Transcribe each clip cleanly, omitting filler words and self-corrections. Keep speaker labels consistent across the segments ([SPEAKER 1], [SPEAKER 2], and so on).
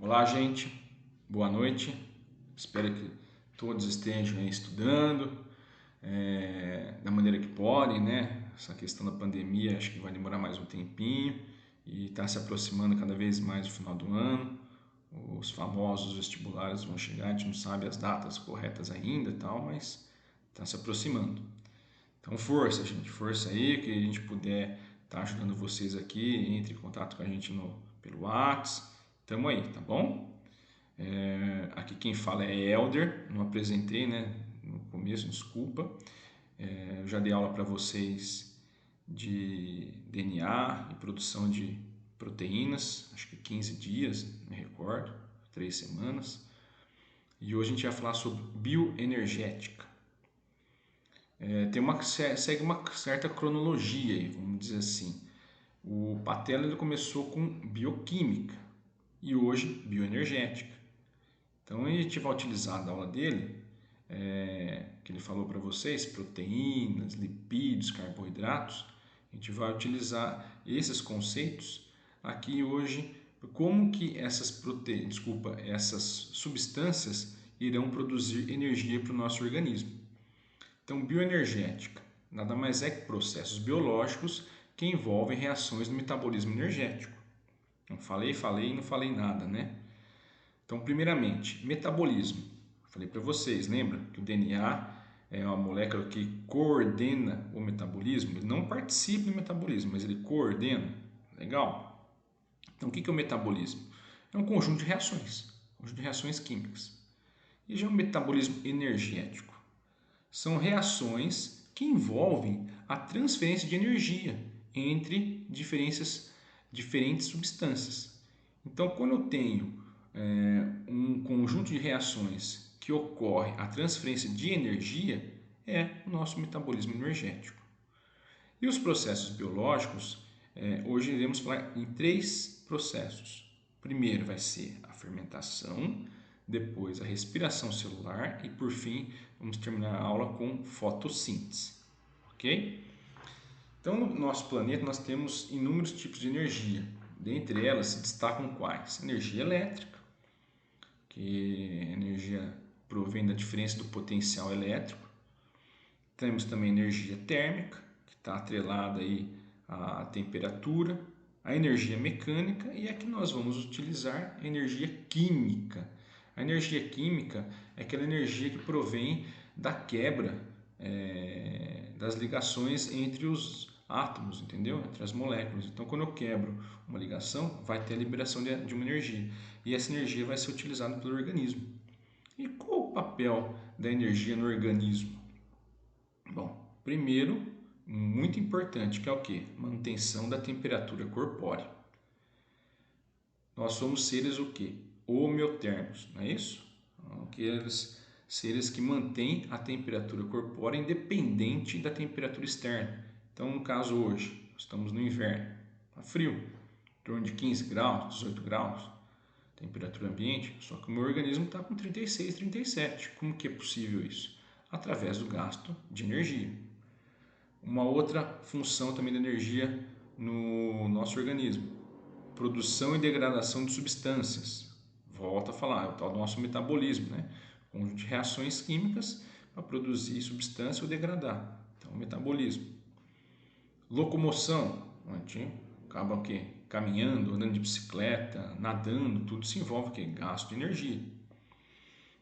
[SPEAKER 1] Olá, gente. Boa noite. Espero que todos estejam aí estudando da maneira que podem, né? Essa questão da pandemia acho que vai demorar mais um tempinho e está se aproximando cada vez mais do final do ano. Os famosos vestibulares vão chegar, a gente não sabe as datas corretas ainda e tal, mas está se aproximando. Então força, gente, força aí, que a gente puder estar ajudando vocês aqui, entre em contato com a gente pelo WhatsApp. Tamo aí, tá bom? Aqui quem fala é Elder, não apresentei, né, no começo, desculpa. Eu já dei aula para vocês de DNA e produção de proteínas, acho que 15 dias, me recordo, 3 semanas. E hoje a gente vai falar sobre bioenergética. Segue uma certa cronologia aí, vamos dizer assim. O Patella ele começou com bioquímica e hoje bioenergética. Então a gente vai utilizar da aula dele, que ele falou para vocês, proteínas, lipídios, carboidratos. A gente vai utilizar esses conceitos aqui hoje, como que essas substâncias irão produzir energia para o nosso organismo. Então, bioenergética nada mais é que processos biológicos que envolvem reações no metabolismo energético. Não falei e não falei nada, né? Então, primeiramente, metabolismo. Falei para vocês, lembra que o DNA é uma molécula que coordena o metabolismo? Ele não participa do metabolismo, mas ele coordena. Legal? Então, o que é o metabolismo? É um conjunto de reações químicas. E já o metabolismo energético? São reações que envolvem a transferência de energia entre diferentes substâncias. Então, quando eu tenho um conjunto de reações que ocorre a transferência de energia, é o nosso metabolismo energético. E os processos biológicos, hoje iremos falar em 3 processos. Primeiro vai ser a fermentação, depois a respiração celular e por fim vamos terminar a aula com fotossíntese, ok? Então no nosso planeta nós temos inúmeros tipos de energia, dentre elas se destacam quais? Energia elétrica, que a energia provém da diferença do potencial elétrico. Temos também energia térmica, que está atrelada aí à temperatura, a energia mecânica e a que nós vamos utilizar, a energia química. A energia química é aquela energia que provém da quebra das ligações entre os átomos, entendeu? Entre as moléculas. Então, quando eu quebro uma ligação, vai ter a liberação de uma energia. E essa energia vai ser utilizada pelo organismo. E qual o papel da energia no organismo? Bom, primeiro, muito importante, que é o quê? Manutenção da temperatura corpórea. Nós somos seres o quê? Homeotermos, não é isso? Aqueles seres que mantêm a temperatura corpórea independente da temperatura externa. Então, no caso hoje, estamos no inverno, está frio, em torno de 15 graus, 18 graus, temperatura ambiente, só que o meu organismo está com 36, 37. Como que é possível isso? Através do gasto de energia. Uma outra função também da energia no nosso organismo, produção e degradação de substâncias. Volto a falar, é o tal do nosso metabolismo, né? Conjunto de reações químicas para produzir substância ou degradar. Então, metabolismo. Locomoção, a gente acaba o quê? Caminhando, andando de bicicleta, nadando, tudo se envolve o quê? Gasto de energia.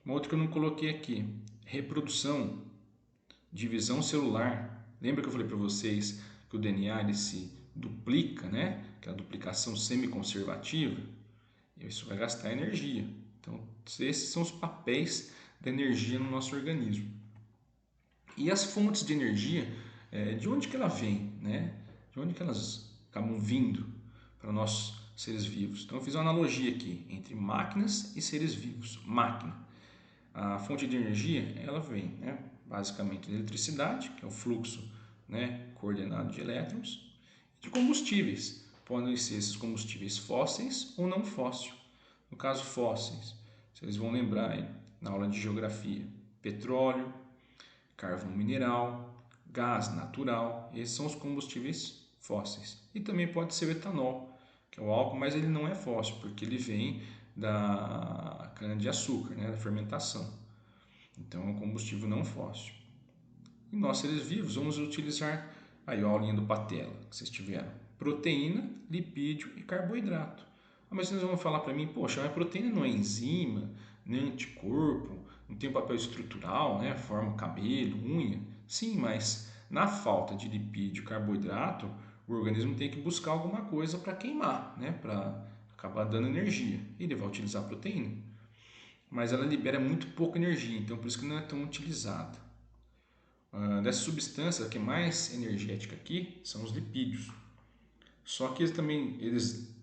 [SPEAKER 1] Uma outra que eu não coloquei aqui, reprodução, divisão celular. Lembra que eu falei para vocês que o DNA ele se duplica, né? Que é a duplicação semiconservativa. Isso vai gastar energia. Então, esses são os papéis da energia no nosso organismo. E as fontes de energia, de onde que ela vem, né? De onde que elas acabam vindo para nós seres vivos? Então, eu fiz uma analogia aqui entre máquinas e seres vivos. Máquina. A fonte de energia, ela vem, né, basicamente da eletricidade, que é o fluxo, né, coordenado de elétrons, e de combustíveis. Podem ser esses combustíveis fósseis ou não fósseis. No caso fósseis, vocês vão lembrar aí, na aula de geografia, petróleo, carvão mineral, gás natural, esses são os combustíveis fósseis. E também pode ser o etanol, que é o álcool, mas ele não é fóssil, porque ele vem da cana-de-açúcar, né, da fermentação. Então, é um combustível não fóssil. E nós, seres vivos, vamos utilizar aí a aulinha do Patela, que vocês tiveram: proteína, lipídio e carboidrato. Mas vocês vão falar para mim: poxa, a proteína não é enzima, nem anticorpo, não tem papel estrutural, né? Forma cabelo, unha. Sim, mas na falta de lipídio e carboidrato, o organismo tem que buscar alguma coisa para queimar, né? Para acabar dando energia. Ele vai utilizar a proteína, mas ela libera muito pouca energia, então por isso que não é tão utilizada. Dessa substância, a que é mais energética aqui são os lipídios. Só que eles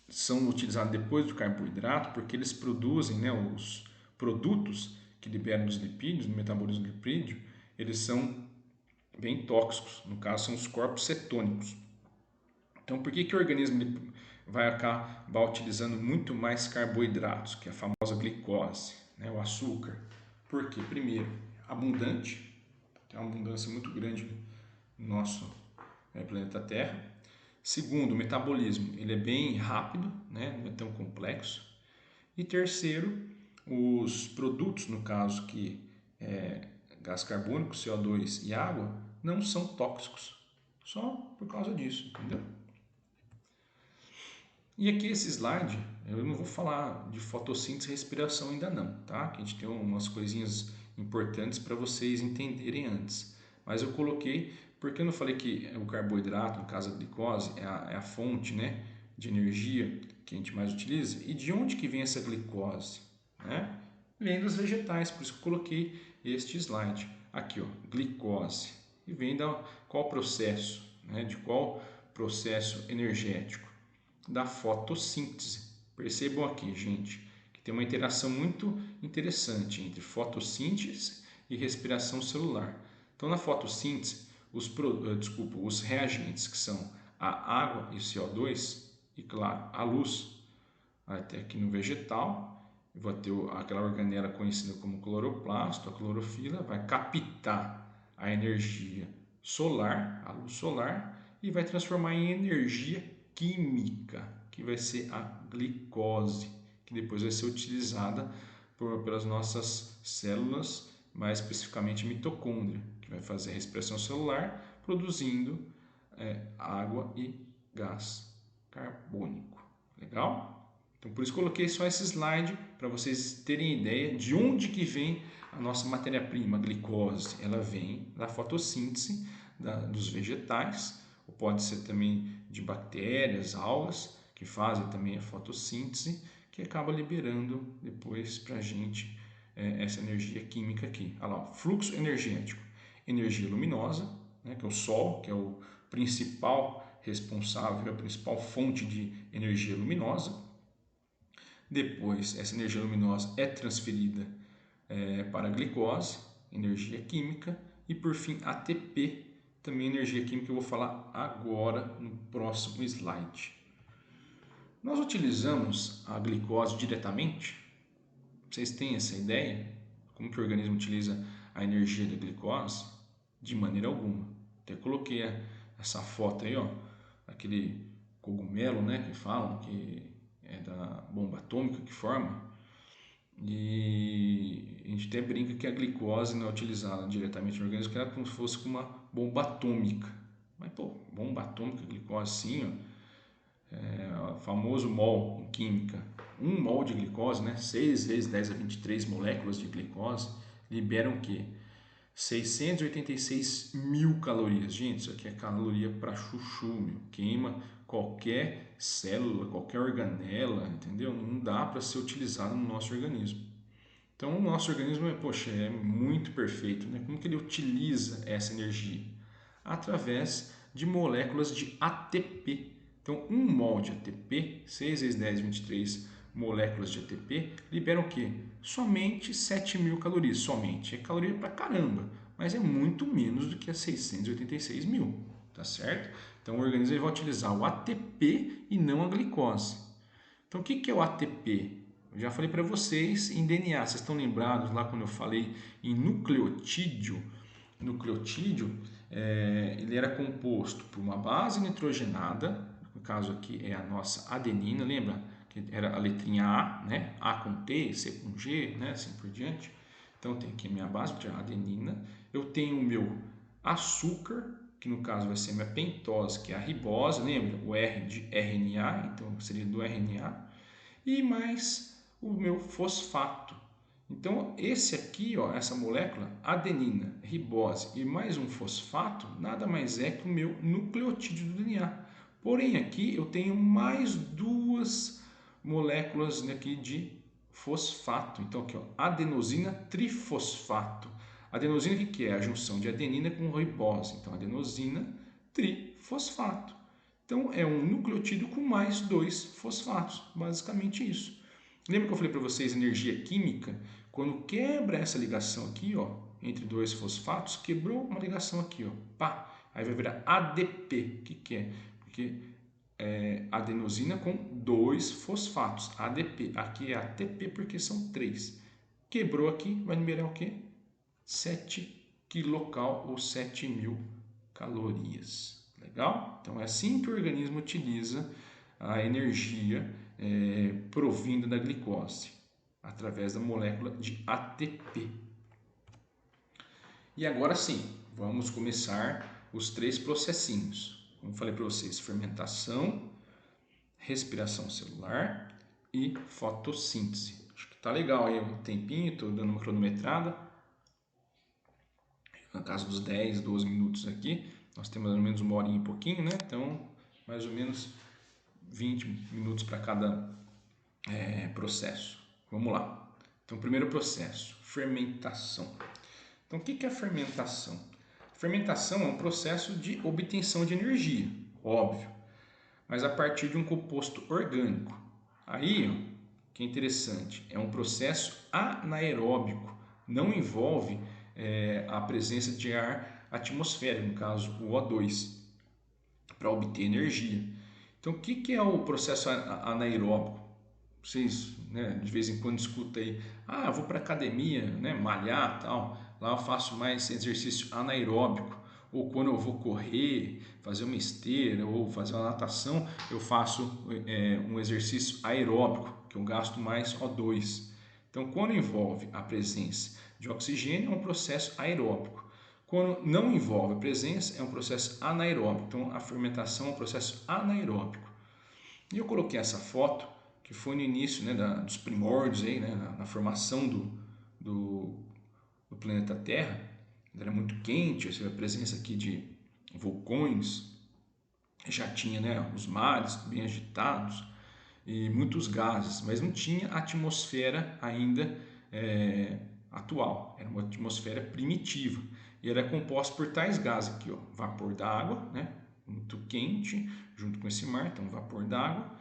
[SPEAKER 1] são utilizados depois do carboidrato porque eles produzem, né, os produtos que liberam os lipídios, no metabolismo lipídio, eles são bem tóxicos. No caso, são os corpos cetônicos. Então, por que o organismo vai acabar utilizando muito mais carboidratos, que é a famosa glicose, né, o açúcar? Porque, primeiro, abundante, tem uma abundância muito grande no nosso planeta Terra. Segundo, o metabolismo, ele é bem rápido, né, não é tão complexo. E terceiro, os produtos, no caso que é gás carbônico, CO2 e água, não são tóxicos, só por causa disso, entendeu? E aqui esse slide, eu não vou falar de fotossíntese e respiração ainda não, tá? Que a gente tem umas coisinhas importantes para vocês entenderem antes. Mas eu coloquei porque eu não falei que o carboidrato, no caso a glicose, é a fonte, né, de energia que a gente mais utiliza. E de onde que vem essa glicose? Né? Vem dos vegetais, por isso que eu coloquei este slide. Aqui, ó, glicose. E vem da qual processo? Né? De qual processo energético? Da fotossíntese. Percebam aqui, gente, que tem uma interação muito interessante entre fotossíntese e respiração celular. Então, na fotossíntese, os reagentes, que são a água e o CO2, e claro, a luz, até aqui no vegetal, vai ter aquela organela conhecida como cloroplasto, a clorofila, vai captar a energia solar, a luz solar, e vai transformar em energia química, que vai ser a glicose, que depois vai ser utilizada pelas nossas células, mais especificamente mitocôndria, que vai fazer a respiração celular, produzindo água e gás carbônico. Legal? Então, por isso coloquei só esse slide para vocês terem ideia de onde que vem a nossa matéria-prima, a glicose. Ela vem da fotossíntese dos vegetais, ou pode ser também de bactérias, algas, que fazem também a fotossíntese, que acaba liberando depois para a gente essa energia química aqui. Olha lá, fluxo energético. Energia luminosa, né, que é o Sol, que é o principal responsável, a principal fonte de energia luminosa. Depois, essa energia luminosa é transferida para a glicose, energia química, e por fim, ATP, também energia química, que eu vou falar agora no próximo slide. Nós utilizamos a glicose diretamente? Vocês têm essa ideia? Como que o organismo utiliza a energia da glicose? De maneira alguma. Até coloquei essa foto aí, ó, aquele cogumelo, né, que falam que é da bomba atômica que forma. E a gente até brinca que a glicose não é utilizada diretamente no organismo, que era como se fosse uma bomba atômica. Mas, pô, bomba atômica, glicose, sim, ó. O famoso mol em química. 1 mol de glicose, né, 6 vezes 10 a 23 moléculas de glicose, liberam o quê? 686 mil calorias. Gente, isso aqui é caloria para chuchu, meu. Queima qualquer célula, qualquer organela, entendeu? Não dá para ser utilizado no nosso organismo. Então, o nosso organismo é muito perfeito, né? Como que ele utiliza essa energia? Através de moléculas de ATP. Então, 1 mol de ATP, 6 vezes 10, 23 moléculas de ATP, liberam o quê? Somente 7.000 calorias. Somente. É caloria pra caramba, mas é muito menos do que as 686 mil, tá certo? Então, o organismo vai utilizar o ATP e não a glicose. Então, o que é o ATP? Eu já falei para vocês em DNA. Vocês estão lembrados lá quando eu falei em nucleotídeo? Nucleotídeo, ele era composto por uma base nitrogenada, no caso aqui é a nossa adenina, lembra que era a letrinha A, né? A com T, C com G, né? Assim por diante. Então, tem aqui a minha base, que é a adenina. Eu tenho o meu açúcar, que no caso vai ser a minha pentose, que é a ribose, lembra? O R de RNA, então seria do RNA. E mais o meu fosfato. Então, esse aqui, ó, essa molécula, adenina, ribose e mais um fosfato, nada mais é que o meu nucleotídeo do DNA. Porém, aqui eu tenho mais duas moléculas aqui de fosfato. Então, aqui, ó, adenosina trifosfato. Adenosina, o que é? A junção de adenina com ribose. Então, adenosina trifosfato. Então, é um nucleotídeo com mais dois fosfatos. Basicamente isso. Lembra que eu falei para vocês energia química? Quando quebra essa ligação aqui, ó, entre dois fosfatos, quebrou uma ligação aqui, ó, pá, aí vai virar ADP. O que é? Porque é adenosina com dois fosfatos, ADP. Aqui é ATP porque são três. Quebrou aqui, vai numerar o quê? 7 quilocal ou 7.000 calorias. Legal? Então é assim que o organismo utiliza a energia provinda da glicose, através da molécula de ATP. E agora sim, vamos começar os 3 processinhos. Como falei para vocês, fermentação, respiração celular e fotossíntese. Acho que tá legal aí o tempinho, estou dando uma cronometrada. No caso dos 10, 12 minutos aqui, nós temos mais ou menos uma horinha e pouquinho, né? Então, mais ou menos 20 minutos para cada processo. Vamos lá. Então, primeiro processo, fermentação. Então, o que é a fermentação? A fermentação é um processo de obtenção de energia, óbvio, mas a partir de um composto orgânico. Aí, ó, que é interessante, é um processo anaeróbico, não envolve a presença de ar atmosférico, no caso o O2, para obter energia. Então, o que é o processo anaeróbico? Vocês, né, de vez em quando escutam aí, vou para academia, né, malhar, tal, lá eu faço mais exercício anaeróbico, ou quando eu vou correr, fazer uma esteira ou fazer uma natação, eu faço um exercício aeróbico, que eu gasto mais O2. Então, quando envolve a presença de oxigênio, é um processo aeróbico. Quando não envolve a presença, é um processo anaeróbico. Então, a fermentação é um processo anaeróbico. E eu coloquei essa foto, que foi no início, né, dos primórdios, aí, né, na formação do planeta Terra. Era muito quente, a presença aqui de vulcões, já tinha, né, os mares bem agitados e muitos gases, mas não tinha atmosfera ainda atual, era uma atmosfera primitiva e era composta por tais gases aqui, ó, vapor d'água, né, muito quente, junto com esse mar, então vapor d'água,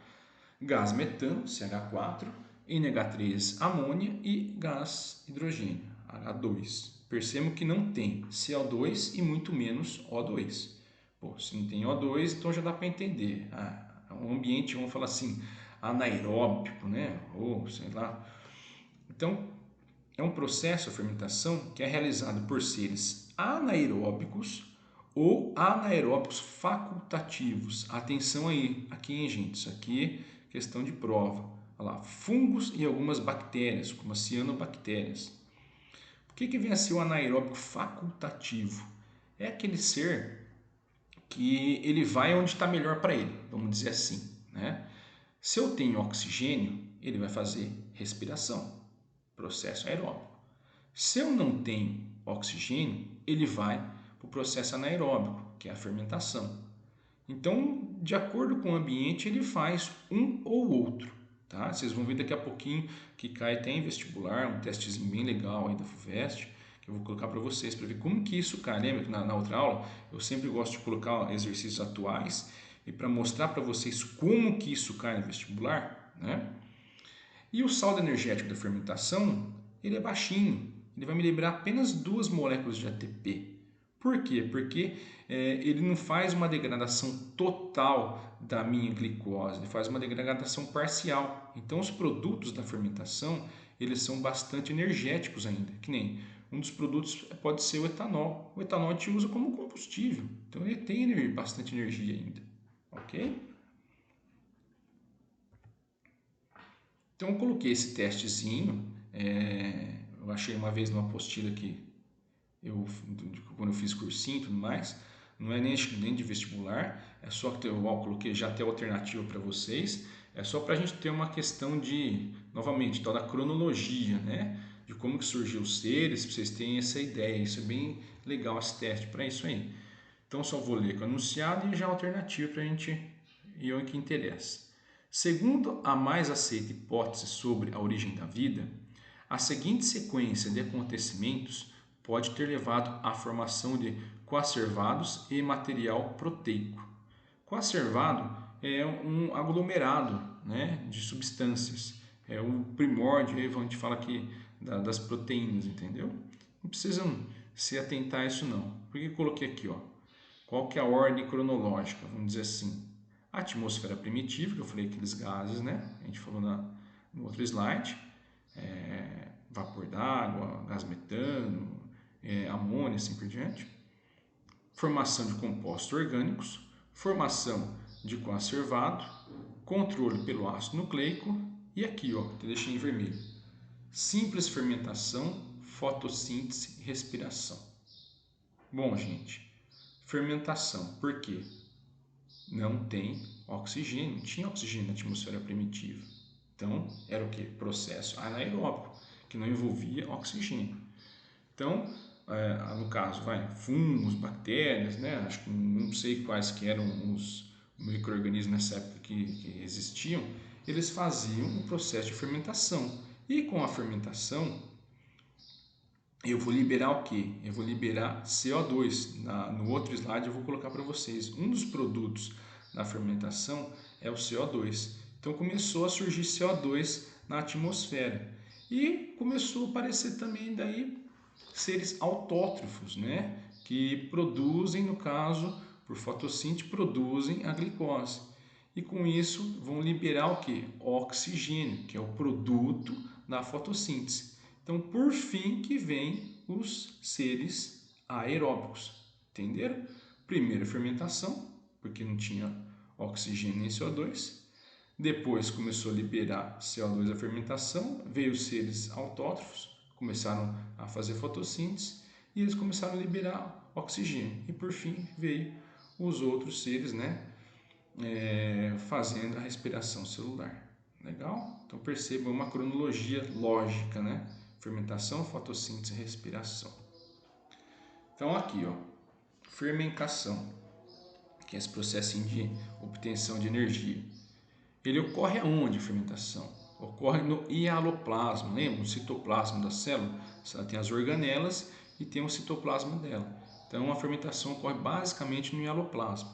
[SPEAKER 1] gás metano, CH4, NH3, amônia e gás hidrogênio, H2. Percebam que não tem CO2 e muito menos O2. Pô, se não tem O2, então já dá para entender. É um ambiente, vamos falar assim, anaeróbico, né? Ou sei lá. Então, é um processo, a fermentação, que é realizado por seres anaeróbicos ou anaeróbicos facultativos. Atenção aí, aqui, hein, gente? Isso aqui é questão de prova. Olha lá, fungos e algumas bactérias, como as cianobactérias. O que vem a ser o anaeróbico facultativo? É aquele ser que ele vai onde está melhor para ele, vamos dizer assim, né? Se eu tenho oxigênio, ele vai fazer respiração, processo aeróbico. Se eu não tenho oxigênio, ele vai para o processo anaeróbico, que é a fermentação. Então, de acordo com o ambiente, ele faz um ou outro. Tá? Vocês vão ver daqui a pouquinho que cai até em vestibular, um testezinho bem legal aí da FUVEST, que eu vou colocar para vocês, para ver como que isso cai. Lembra que na outra aula eu sempre gosto de colocar exercícios atuais e para mostrar para vocês como que isso cai no vestibular, né? E o saldo energético da fermentação, ele é baixinho, ele vai me liberar apenas 2 moléculas de ATP. Por quê? Porque ele não faz uma degradação total da minha glicose, ele faz uma degradação parcial. Então, os produtos da fermentação, eles são bastante energéticos ainda, que nem um dos produtos pode ser o etanol. O etanol a gente usa como combustível, então ele tem bastante energia ainda, ok? Então eu coloquei esse testezinho, eu achei uma vez numa apostila que quando eu fiz cursinho e tudo mais, não é nem de vestibular, é só que eu coloquei já até alternativa para vocês, é só para a gente ter uma questão de, novamente, toda a cronologia, né? De como que surgiu os seres, para vocês terem essa ideia, isso é bem legal esse teste para isso aí. Então só vou ler com o enunciado e já a alternativa para a gente ir ao que interessa. Segundo a mais aceita hipótese sobre a origem da vida, a seguinte sequência de acontecimentos pode ter levado à formação de coacervados e material proteico. Coacervado é um aglomerado, né, de substâncias, é o primórdio, a gente fala aqui das proteínas, entendeu? Não precisam se atentar a isso não. Por que eu coloquei aqui, ó? Qual que é a ordem cronológica, vamos dizer assim? A atmosfera primitiva, que eu falei aqueles gases, né? A gente falou no outro slide, vapor d'água, gás metano, amônia, assim por diante. Formação de compostos orgânicos, formação de coacervado, controle pelo ácido nucleico e aqui, ó, que eu deixei em vermelho, simples fermentação, fotossíntese e respiração. Bom, gente, fermentação, por quê? Não tem oxigênio, não tinha oxigênio na atmosfera primitiva. Então, era o que? Processo anaeróbico, que não envolvia oxigênio. Então, no caso, fungos, bactérias, né? Acho que não sei quais que eram os micro-organismos nessa época que existiam, eles faziam o processo de fermentação. E com a fermentação, eu vou liberar o quê? Eu vou liberar CO2. No outro slide eu vou colocar para vocês. Um dos produtos da fermentação é o CO2. Então começou a surgir CO2 na atmosfera. E começou a aparecer também daí seres autótrofos, né? Que produzem, no caso, por fotossíntese, produzem a glicose. E com isso vão liberar o quê? Oxigênio, que é o produto da fotossíntese. Então, por fim, que vem os seres aeróbicos. Entenderam? Primeiro, fermentação, porque não tinha oxigênio nem CO2. Depois começou a liberar CO2 a fermentação, veio os seres autótrofos, começaram a fazer fotossíntese e eles começaram a liberar oxigênio. E por fim veio os outros seres, né, fazendo a respiração celular. Legal? Então percebam uma cronologia lógica, né? Fermentação, fotossíntese e respiração. Então aqui, ó, fermentação, que é esse processo de obtenção de energia. Ele ocorre aonde a fermentação? Ocorre no hialoplasma, lembra? No citoplasma da célula. Ela tem as organelas e tem o citoplasma dela. Então a fermentação ocorre basicamente no hialoplasma.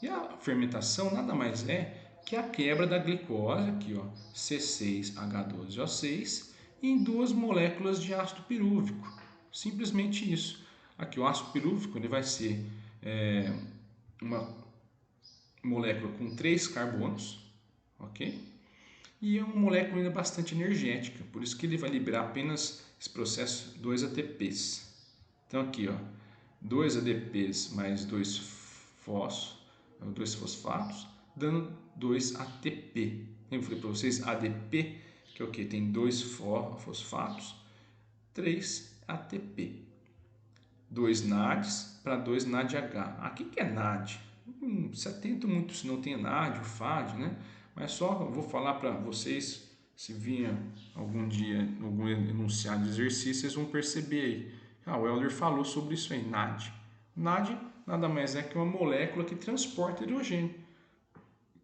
[SPEAKER 1] E a fermentação nada mais é que a quebra da glicose, aqui ó, C6H12O6, em duas moléculas de ácido pirúvico. Simplesmente isso. Aqui o ácido pirúvico ele vai ser uma molécula com 3 carbonos, ok? E é uma molécula ainda bastante energética, por isso que ele vai liberar apenas esse processo 2 ATPs. Então aqui, ó, 2 ADPs mais 2 fosfatos, dando 2 ATP. Eu falei para vocês, ADP, que é o que? Tem 2 fosfatos, 3 ATP. 2 NADs para 2 NADH. Aqui que é NAD? Se atento muito se não tem NAD ou FAD, né? Mas só vou falar para vocês, se vinha algum dia algum enunciado de exercício, vocês vão perceber aí. O Helder falou sobre isso aí, NAD. NAD nada mais é que uma molécula que transporta hidrogênio.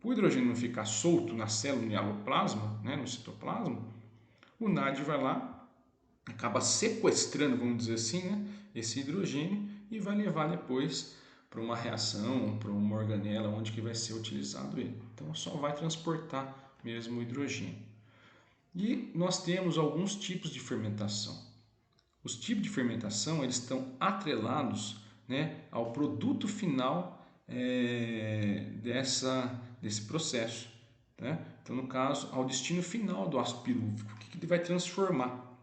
[SPEAKER 1] Para o hidrogênio não ficar solto na célula, no hialoplasma, né, no citoplasma, o NAD vai lá, acaba sequestrando, vamos dizer assim, né, esse hidrogênio e vai levar depois para uma reação, para uma organela, onde que vai ser utilizado ele. Então só vai transportar mesmo o hidrogênio. E nós temos alguns tipos de fermentação. Os tipos de fermentação eles estão atrelados, né, ao produto final desse processo. Né? Então, no caso, ao destino final do ácido pirúvico, o que ele vai transformar?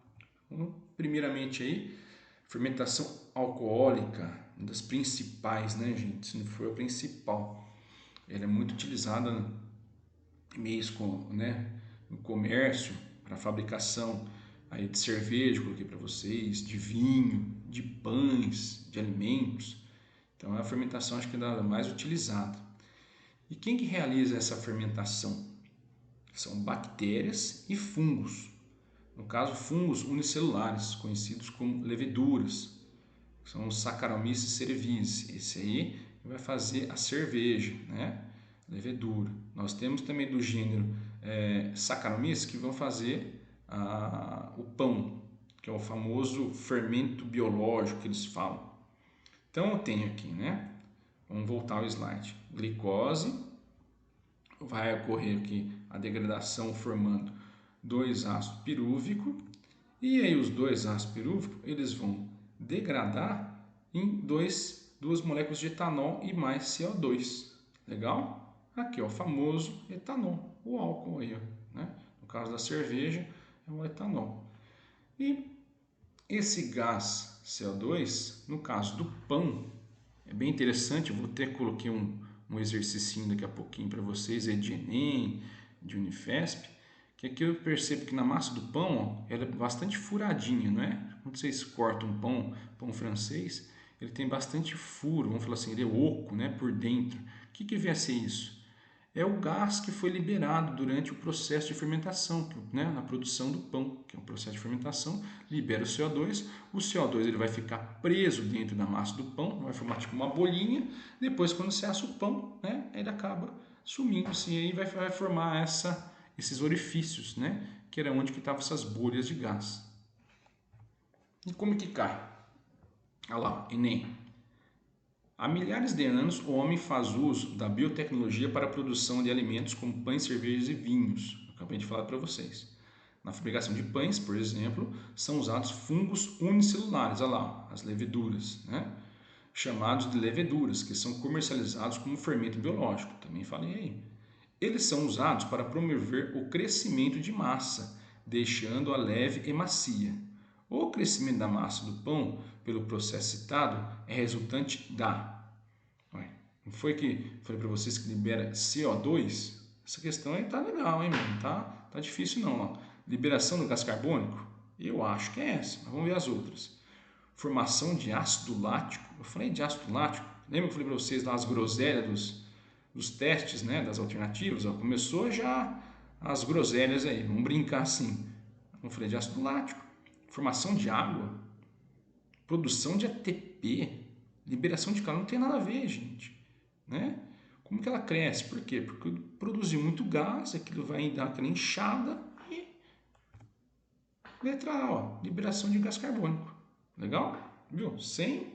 [SPEAKER 1] Primeiramente, aí, fermentação alcoólica, uma das principais, né, gente? Se não for a principal, ela é muito utilizada em meios no comércio, para fabricação aí de cerveja, coloquei para vocês, de vinho, de pães, de alimentos. Então, é a fermentação acho que é a mais utilizada. E quem que realiza essa fermentação? São bactérias e fungos. No caso, fungos unicelulares, conhecidos como leveduras. São os Saccharomyces cerevisiae. Esse aí vai fazer a cerveja, né? Levedura. Nós temos também do gênero Saccharomyces que vão fazer o pão, que é o famoso fermento biológico que eles falam. Então eu tenho aqui, né? Vamos voltar ao slide. Glicose, vai ocorrer aqui a degradação formando 2-ácido pirúvico, e aí os 2-ácidos pirúvicos eles vão degradar em duas moléculas de etanol e mais CO2. Legal? Aqui, ó, o famoso etanol, o álcool aí, ó, né? No caso da cerveja, é o etanol. E esse gás CO2, no caso do pão, é bem interessante. Eu vou até coloquei um exercício daqui a pouquinho para vocês, é de Enem, de Unifesp, que aqui eu percebo que na massa do pão, ó, ela é bastante furadinha, não é? Quando vocês cortam um pão francês, ele tem bastante furo, vamos falar assim, ele é oco, né, por dentro. O que vem a ser isso? É o gás que foi liberado durante o processo de fermentação, né, na produção do pão, que é um processo de fermentação, libera o CO2 ele vai ficar preso dentro da massa do pão, vai formar tipo uma bolinha, depois quando você assa o pão, né, ele acaba sumindo assim, e aí vai formar esses orifícios, né, que era onde que estavam essas bolhas de gás. E como que cai? Olha lá, Enem. Há milhares de anos, o homem faz uso da biotecnologia para a produção de alimentos como pães, cervejas e vinhos. Eu acabei de falar para vocês. Na fabricação de pães, por exemplo, são usados fungos unicelulares, olha lá, as leveduras, né? Chamados de leveduras, que são comercializados como fermento biológico. Também falei aí. Eles são usados para promover o crescimento de massa, deixando-a leve e macia. O crescimento da massa do pão, pelo processo citado, é resultante não foi que falei para vocês que libera CO2? Essa questão aí tá legal, hein, mano? Tá difícil não, ó. Liberação do gás carbônico? Eu acho que é essa, mas vamos ver as outras. Formação de ácido lático. Eu falei de ácido lático. Lembra que eu falei para vocês das groselhas dos testes, né, das alternativas? Ó, começou já as groselhas aí, vamos brincar assim. Eu falei de ácido lático. Formação de água. Produção de ATP. Liberação de calor não tem nada a ver, gente. Né? Como que ela cresce? Por quê? Porque produziu muito gás, aquilo vai dar aquela inchada e letra A, ó, liberação de gás carbônico. Legal? Viu? Sem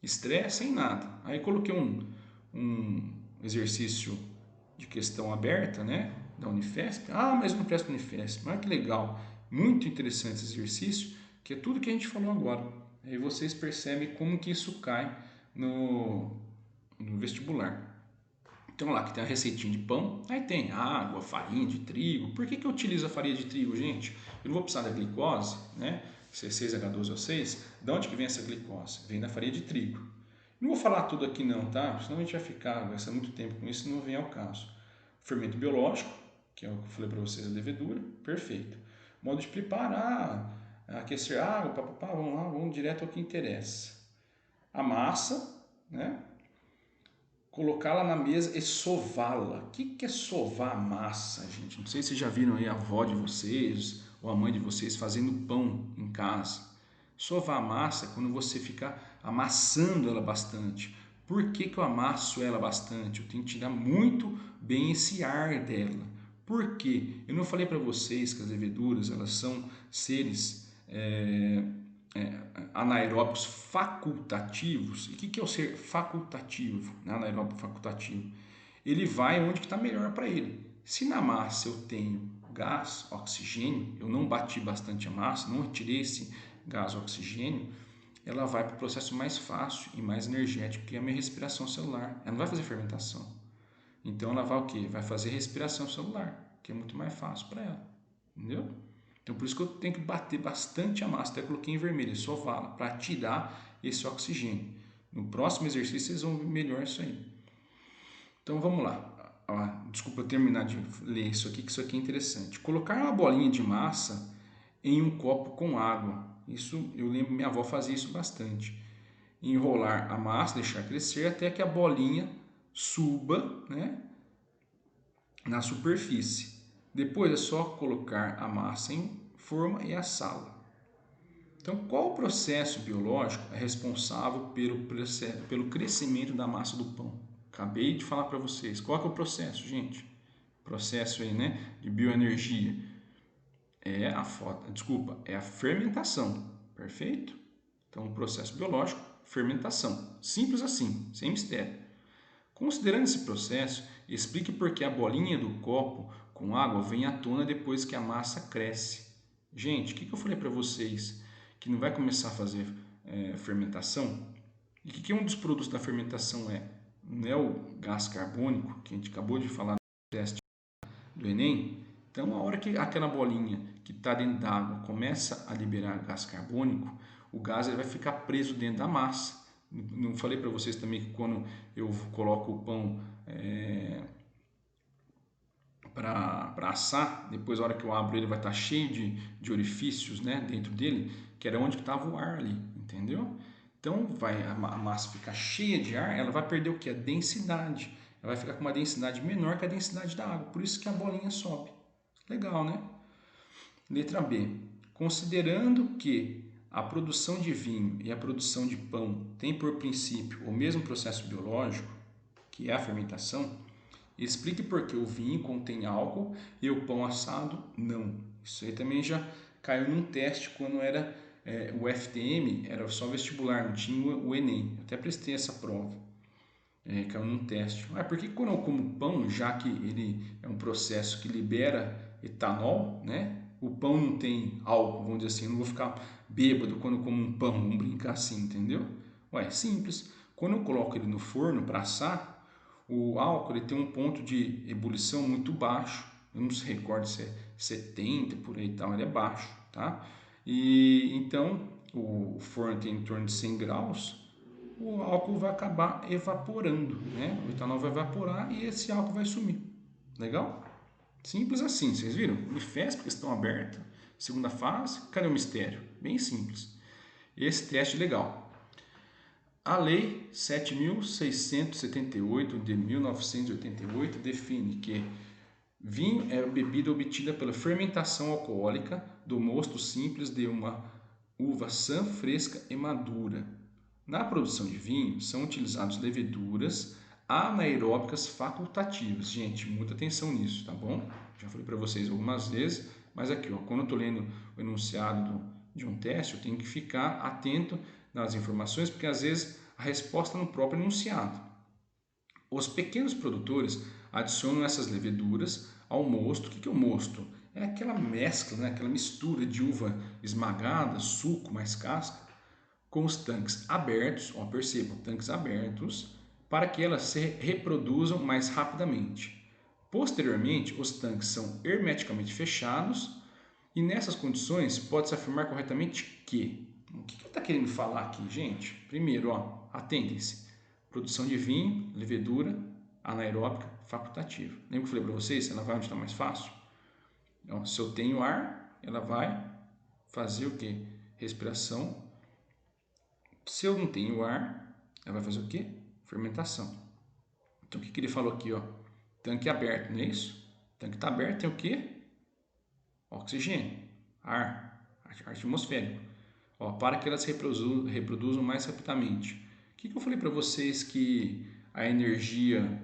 [SPEAKER 1] estresse, sem nada. Aí coloquei um exercício de questão aberta, né? Da Unifesp. Ah, mas não presta Unifesp. Olha que legal. Muito interessante esse exercício, que é tudo que a gente falou agora. Aí vocês percebem como que isso cai no vestibular. Então lá que tem a receitinha de pão, aí tem água, farinha de trigo. Por que eu utilizo a farinha de trigo, gente? Eu não vou precisar da glicose, né? C6H12O6. De onde que vem essa glicose? Vem da farinha de trigo. Não vou falar tudo aqui não, tá? Senão a gente vai gastar muito tempo com isso e não vem ao caso. Fermento biológico, que é o que eu falei para vocês, a levedura, perfeito. Modo de preparar, aquecer água, papapá, vamos lá, vamos direto ao que interessa. A massa, né? Colocá-la na mesa e sová-la. O que é sovar a massa, gente? Não sei se vocês já viram aí a avó de vocês ou a mãe de vocês fazendo pão em casa. Sovar a massa é quando você fica amassando ela bastante. Por que eu amasso ela bastante? Eu tenho que tirar muito bem esse ar dela. Por quê? Eu não falei para vocês que as leveduras elas são seres anaeróbios facultativos. E o que é o ser facultativo, né? Anaeróbio facultativo? Ele vai onde está melhor para ele. Se na massa eu tenho gás, oxigênio, eu não bati bastante a massa, não retirei esse gás, oxigênio, ela vai para o processo mais fácil e mais energético, que é a minha respiração celular. Ela não vai fazer fermentação. Então ela vai o quê? Vai fazer respiração celular, que é muito mais fácil para ela. Entendeu? Então por isso que eu tenho que bater bastante a massa, até coloquei em vermelho, sová-la, para tirar esse oxigênio. No próximo exercício vocês vão ver melhor isso aí. Então vamos lá. desculpa eu terminar de ler isso aqui, que isso aqui é interessante. Colocar uma bolinha de massa em um copo com água. Isso eu lembro, minha avó fazia isso bastante. Enrolar a massa, deixar crescer até que a bolinha suba, né, na superfície. Depois é só colocar a massa em forma e assá-la. Então, qual o processo biológico é responsável pelo crescimento da massa do pão? Acabei de falar para vocês. Qual é o processo, gente? Processo aí, né, de bioenergia. É a fermentação, perfeito? Então, o processo biológico, fermentação. Simples assim, sem mistério. Considerando esse processo, explique por que a bolinha do copo com água vem à tona depois que a massa cresce. Gente, o que eu falei para vocês? Que não vai começar a fazer fermentação? E o que um dos produtos da fermentação é? Não é o gás carbônico, que a gente acabou de falar no teste do Enem? Então, a hora que aquela bolinha que está dentro da água começa a liberar gás carbônico, o gás ele vai ficar preso dentro da massa. Não falei para vocês também que quando eu coloco o pão para assar, depois a hora que eu abro ele vai estar cheio de orifícios, né, dentro dele, que era onde estava o ar ali, entendeu? Então a massa ficar cheia de ar, ela vai perder o que? A densidade. Ela vai ficar com uma densidade menor que a densidade da água, por isso que a bolinha sobe. Legal, né? Letra B. Considerando que a produção de vinho e a produção de pão têm por princípio o mesmo processo biológico, que é a fermentação, explique por que o vinho contém álcool e o pão assado não. Isso aí também já caiu num teste quando era o FTM, era só vestibular, não tinha o Enem. Eu até prestei essa prova. Caiu num teste. Por que quando eu como pão, já que ele é um processo que libera etanol, né? O pão não tem álcool, vamos dizer assim, eu não vou ficar bêbado quando eu como um pão, vamos brincar assim, entendeu? Simples. Quando eu coloco ele no forno para assar, o álcool ele tem um ponto de ebulição muito baixo. Eu não se recordo se é 70 por aí e tal, ele é baixo, tá? E então o forno tem em torno de 100 graus, o álcool vai acabar evaporando, né? O etanol vai evaporar e esse álcool vai sumir. Legal? Simples assim, vocês viram? Unifesp, questão aberta, segunda fase, cadê o mistério? Bem simples. Esse teste é legal. A Lei 7.678 de 1988 define que vinho é bebida obtida pela fermentação alcoólica do mosto simples de uma uva sã, fresca e madura. Na produção de vinho, são utilizadas leveduras anaeróbicas facultativas. Gente, muita atenção nisso, tá bom? Já falei para vocês algumas vezes, mas aqui, ó, quando eu estou lendo o enunciado de um teste, eu tenho que ficar atento nas informações, porque às vezes a resposta no próprio enunciado. Os pequenos produtores adicionam essas leveduras ao mosto. O que é o mosto? É aquela mescla, né? Aquela mistura de uva esmagada, suco mais casca, com os tanques abertos, ó, percebam, tanques abertos, para que elas se reproduzam mais rapidamente. Posteriormente, os tanques são hermeticamente fechados e nessas condições pode-se afirmar corretamente que... O que ele está querendo falar aqui, gente? Primeiro, ó, atentem-se. Produção de vinho, levedura, anaeróbica, facultativa. Lembra que eu falei para vocês? Ela vai onde está mais fácil? Então, se eu tenho ar, ela vai fazer o quê? Respiração. Se eu não tenho ar, ela vai fazer o quê? Fermentação. Então, o que ele falou aqui, ó? Tanque aberto, não é isso? O tanque está aberto, tem o quê? Oxigênio, ar atmosférico. Ó, para que elas se reproduzam mais rapidamente. O que eu falei para vocês que a energia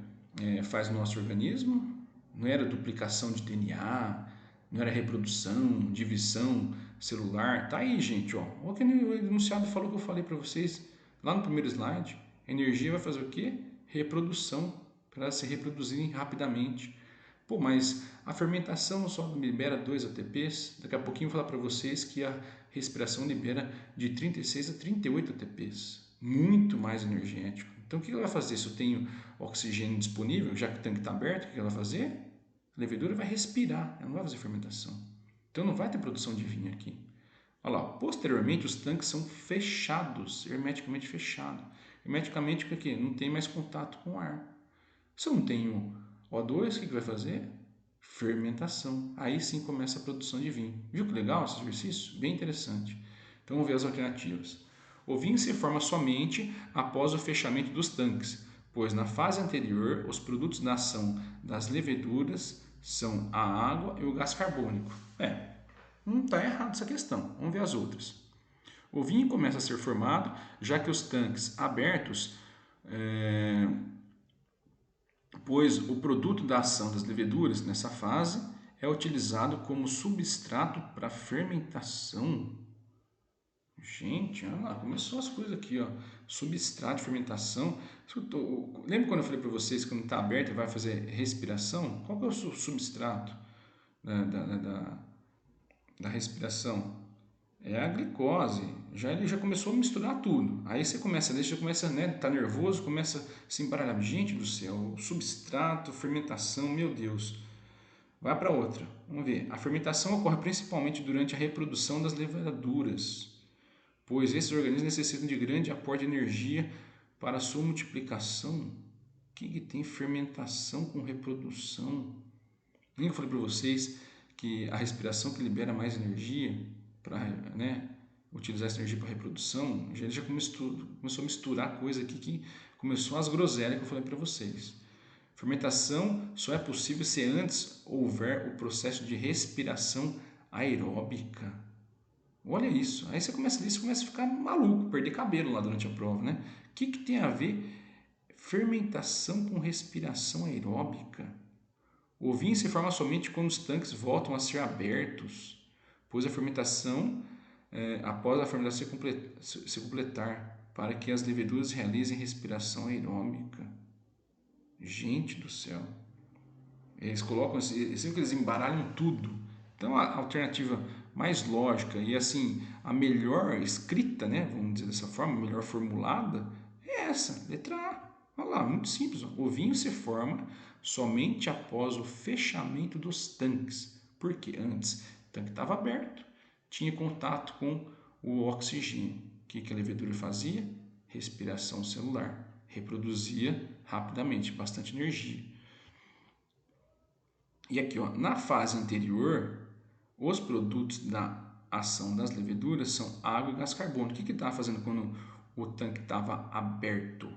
[SPEAKER 1] faz no nosso organismo? Não era duplicação de DNA, não era reprodução, divisão celular. Tá aí, gente, ó. O que o enunciado falou que eu falei para vocês lá no primeiro slide. A energia vai fazer o quê? Reprodução, para elas se reproduzirem rapidamente. Pô, mas a fermentação só libera 2 ATPs. Daqui a pouquinho eu vou falar para vocês que a respiração libera de 36 a 38 ATPs. Muito mais energético. Então o que ela vai fazer? Se eu tenho oxigênio disponível, já que o tanque está aberto, o que ela vai fazer? A levedura vai respirar, ela não vai fazer fermentação. Então não vai ter produção de vinho aqui. Olha lá, posteriormente os tanques são fechados, hermeticamente fechados. Hermeticamente porque não tem mais contato com o ar. Se eu não tenho
[SPEAKER 2] O2, o que vai fazer? Fermentação. Aí sim começa a produção de vinho. Viu que legal esse exercício? Bem interessante. Então vamos ver as alternativas. O vinho se forma somente após o fechamento dos tanques, pois na fase anterior os produtos da ação das leveduras são a água e o gás carbônico. Não está errado essa questão. Vamos ver as outras. O vinho começa a ser formado já que os tanques abertos, pois o produto da ação das leveduras nessa fase é utilizado como substrato para fermentação. Gente, olha lá, começou as coisas aqui, ó. Substrato de fermentação. Lembra quando eu falei para vocês que quando está aberto vai fazer respiração? Qual que é o substrato da respiração? É a glicose. Ele já começou a misturar tudo. Aí você começa, tá nervoso, começa a se embaralhar. Gente do céu, substrato, fermentação, meu Deus. Vai para outra. Vamos ver. A fermentação ocorre principalmente durante a reprodução das levaduras, pois esses organismos necessitam de grande aporte de energia para a sua multiplicação. O que tem fermentação com reprodução? Nem eu falei para vocês que a respiração que libera mais energia para, utilizar essa energia para reprodução. Ele já começou a misturar coisa aqui que começou as groselhas que eu falei para vocês. Fermentação só é possível se antes houver o processo de respiração aeróbica. Olha isso. Aí você começa a ficar maluco, perder cabelo lá durante a prova, né? O que tem a ver fermentação com respiração aeróbica? O vinho se forma somente quando os tanques voltam a ser abertos, pois a fermentação, após a fermentação se completar, para que as leveduras realizem respiração aeróbica. Gente do céu. Eles colocam, eles embaralham tudo. Então a alternativa mais lógica e assim a melhor escrita, né, vamos dizer dessa forma, melhor formulada, é essa, letra A. Olha lá, muito simples. Ó. O vinho se forma somente após o fechamento dos tanques, porque antes o tanque estava aberto, tinha contato com o oxigênio. O que a levedura fazia? Respiração celular, reproduzia rapidamente, bastante energia. E aqui, ó, na fase anterior, os produtos da ação das leveduras são água e gás carbônico. O que estava fazendo quando o tanque estava aberto?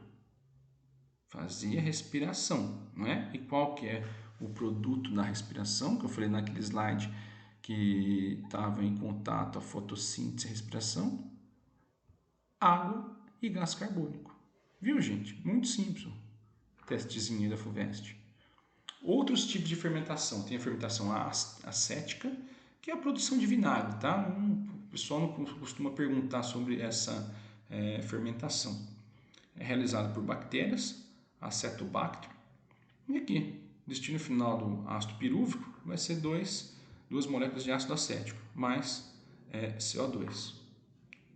[SPEAKER 2] Fazia respiração, não é? E qual que é o produto da respiração? Que eu falei naquele slide que estava em contato a fotossíntese e a respiração. Água e gás carbônico. Viu, gente? Muito simples. Testezinho da FUVEST. Outros tipos de fermentação. Tem a fermentação acética, que é a produção de vinagre, tá? O pessoal não costuma perguntar sobre essa fermentação. É realizada por bactérias, Acetobacter. E aqui, destino final do ácido pirúvico vai ser duas moléculas de ácido acético, mais CO2.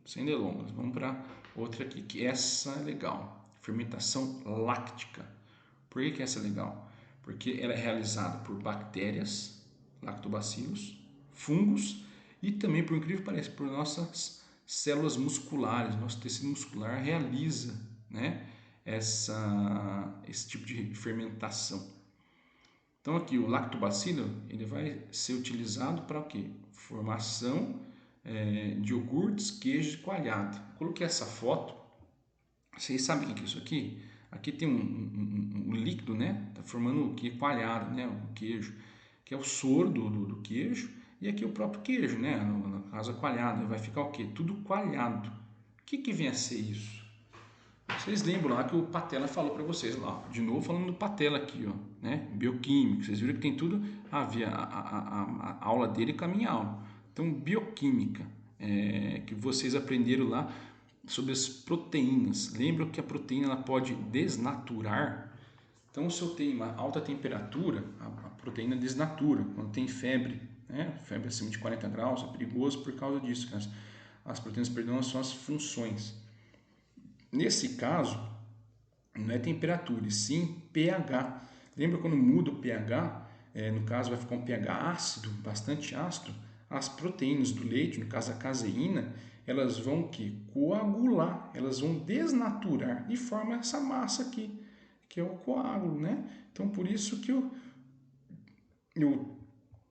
[SPEAKER 2] Sem delongas, vamos para outra aqui, que essa é legal. Fermentação láctica. Por que essa é legal? Porque ela é realizada por bactérias, lactobacilos, fungos e também, por incrível que pareça, por nossas células musculares. Nosso tecido muscular realiza, né, esse tipo de fermentação. Então aqui o lactobacilo ele vai ser utilizado para o quê? Formação de iogurtes, queijo e coalhada. Coloquei essa foto. Vocês sabem o que é isso aqui? Aqui tem um líquido, né? Tá formando o que? Coalhada, né? O queijo, que é o soro do queijo. E aqui o próprio queijo, né? No caso a coalhada, vai ficar o quê? Tudo coalhado. O que vem a ser isso? Vocês lembram lá que o Patela falou para vocês lá, de novo falando do Patela aqui, ó, né? Bioquímico. Vocês viram que tem tudo a ver a aula dele com a minha aula. Então, bioquímica, que vocês aprenderam lá sobre as proteínas. Lembram que a proteína ela pode desnaturar? Então, se eu tenho uma alta temperatura, a proteína desnatura. Quando tem febre, né? Febre acima de 40 graus, é perigoso por causa disso. As proteínas perdem as suas funções. Nesse caso, não é temperatura, e sim pH. Lembra quando muda o pH? No caso, vai ficar um pH ácido, bastante ácido. As proteínas do leite, no caso a caseína, elas vão coagular, elas vão desnaturar e forma essa massa aqui,
[SPEAKER 1] que é o coágulo, né? Então, por isso que eu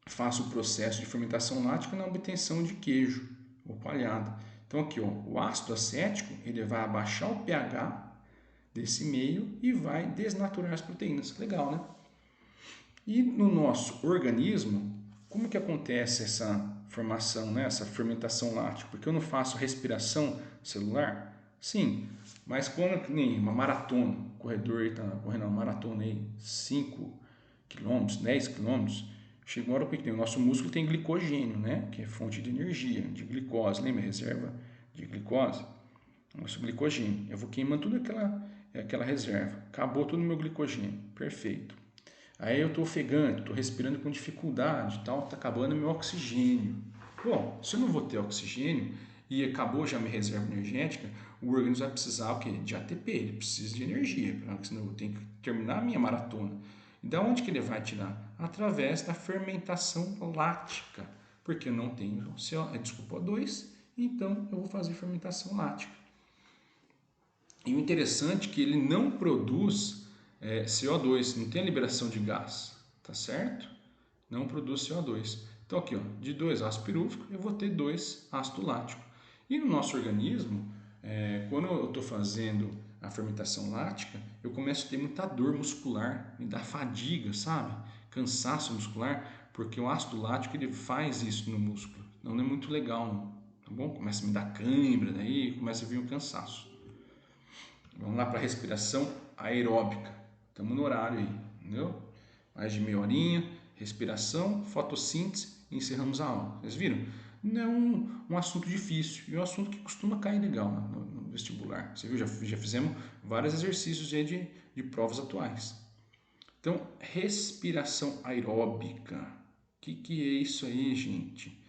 [SPEAKER 1] faço o processo de fermentação lática na obtenção de queijo ou coalhada. Então, aqui, ó, o ácido acético, ele vai abaixar o pH desse meio e vai desnaturar as proteínas. Legal, né? E no nosso organismo, como que acontece essa formação, né? Essa fermentação lática? Porque eu não faço respiração celular? Sim, mas quando nem uma maratona, o corredor está correndo uma maratona aí, 5 quilômetros, 10 quilômetros, chega uma hora que o nosso músculo tem glicogênio, né? Que é fonte de energia, de glicose, lembra? Reserva de glicose, nosso glicogênio. Eu vou queimando toda aquela reserva. Acabou todo o meu glicogênio, perfeito. Aí eu estou ofegante, estou respirando com dificuldade, tal, está acabando meu oxigênio. Bom, se eu não vou ter oxigênio e acabou já minha reserva energética, o organismo vai precisar o quê? De ATP, ele precisa de energia, porque senão eu tenho que terminar a minha maratona. E da onde que ele vai tirar? Através da fermentação lática, porque eu não tenho O2, então eu vou fazer fermentação lática. E o interessante é que ele não produz CO2, não tem a liberação de gás, tá certo? Não produz CO2. Então aqui, ó, de 2 ácido pirúvico, eu vou ter 2 ácido lático. E no nosso organismo, quando eu estou fazendo a fermentação lática, eu começo a ter muita dor muscular, me dá fadiga, sabe? Cansaço muscular, porque o ácido lático ele faz isso no músculo. Então não é muito legal, não, tá bom? Começa a me dar cãibra, daí começa a vir um cansaço. Vamos lá para a respiração aeróbica. Estamos no horário aí, entendeu? Mais de meia horinha, respiração, fotossíntese e encerramos a aula. Vocês viram? Não é um assunto difícil, é um assunto que costuma cair legal no vestibular. Você viu? Já fizemos vários exercícios de provas atuais. Então, respiração aeróbica. O que é isso aí, gente?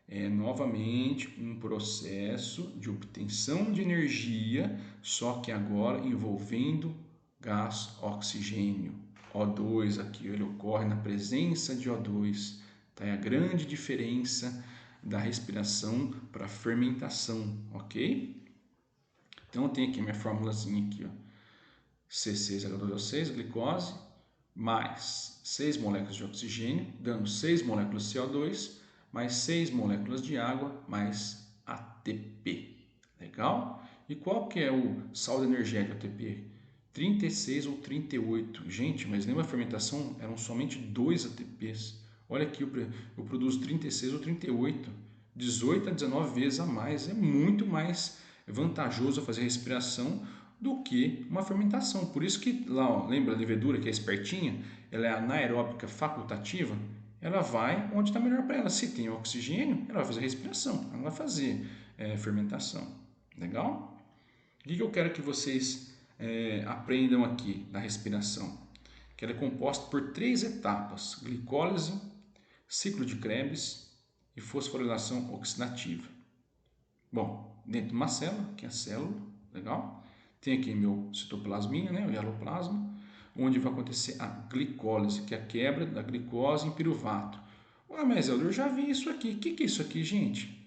[SPEAKER 1] É novamente um processo de obtenção de energia, só que agora envolvendo gás oxigênio. O2 aqui, ele ocorre na presença de O2. Tá? É a grande diferença da respiração para a fermentação, ok? Então eu tenho aqui minha formulazinha aqui, ó. C6H12O6, glicose, mais 6 moléculas de oxigênio, dando 6 moléculas de CO2, mais 6 moléculas de água, mais ATP. Legal? E qual que é o saldo energético ATP? 36 ou 38. Gente, mas lembra a fermentação? Eram somente 2 ATPs. Olha aqui, eu produzo 36 ou 38. 18 a 19 vezes a mais. É muito mais vantajoso fazer respiração do que uma fermentação. Por isso que lá, ó, lembra a levedura que é espertinha? Ela é anaeróbica facultativa. Ela vai onde está melhor para ela. Se tem oxigênio, ela vai fazer respiração, ela vai fazer fermentação. Legal? O que eu quero que vocês aprendam aqui da respiração? Que ela é composta por 3 etapas: glicólise, ciclo de Krebs e fosforilação oxidativa. Bom, dentro de uma célula, que é a célula, legal? Tem aqui meu citoplasminha, né, o hialoplasma, onde vai acontecer a glicólise, que é a quebra da glicose em piruvato. Ué, mas eu já vi isso aqui. O que é isso aqui, gente?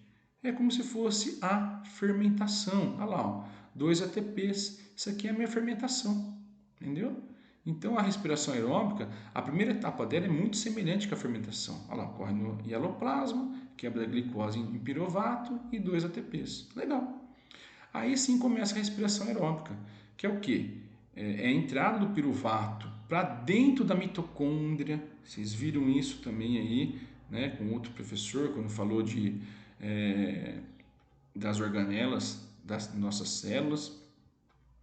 [SPEAKER 1] É como se fosse a fermentação. Olha lá, ó, 2 ATPs. Isso aqui é a minha fermentação, entendeu? Então, a respiração aeróbica, a primeira etapa dela é muito semelhante com a fermentação. Olha lá, ocorre no hialoplasma, quebra da glicose em piruvato e 2 ATPs. Legal. Aí sim começa a respiração aeróbica, que é o quê? É a entrada do piruvato para dentro da mitocôndria. Vocês viram isso também aí, né, com outro professor, quando falou das organelas das nossas células.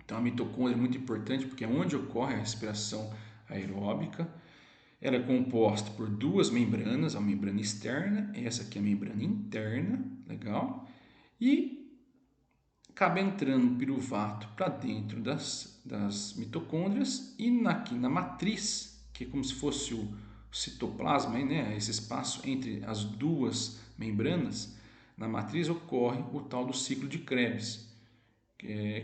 [SPEAKER 1] Então a mitocôndria é muito importante porque é onde ocorre a respiração aeróbica. Ela é composta por 2 membranas, a membrana externa, essa aqui é a membrana interna, legal? E acaba entrando o piruvato para dentro das mitocôndrias e aqui na matriz, que é como se fosse o citoplasma, né? Esse espaço entre as 2 membranas, na matriz ocorre o tal do ciclo de Krebs.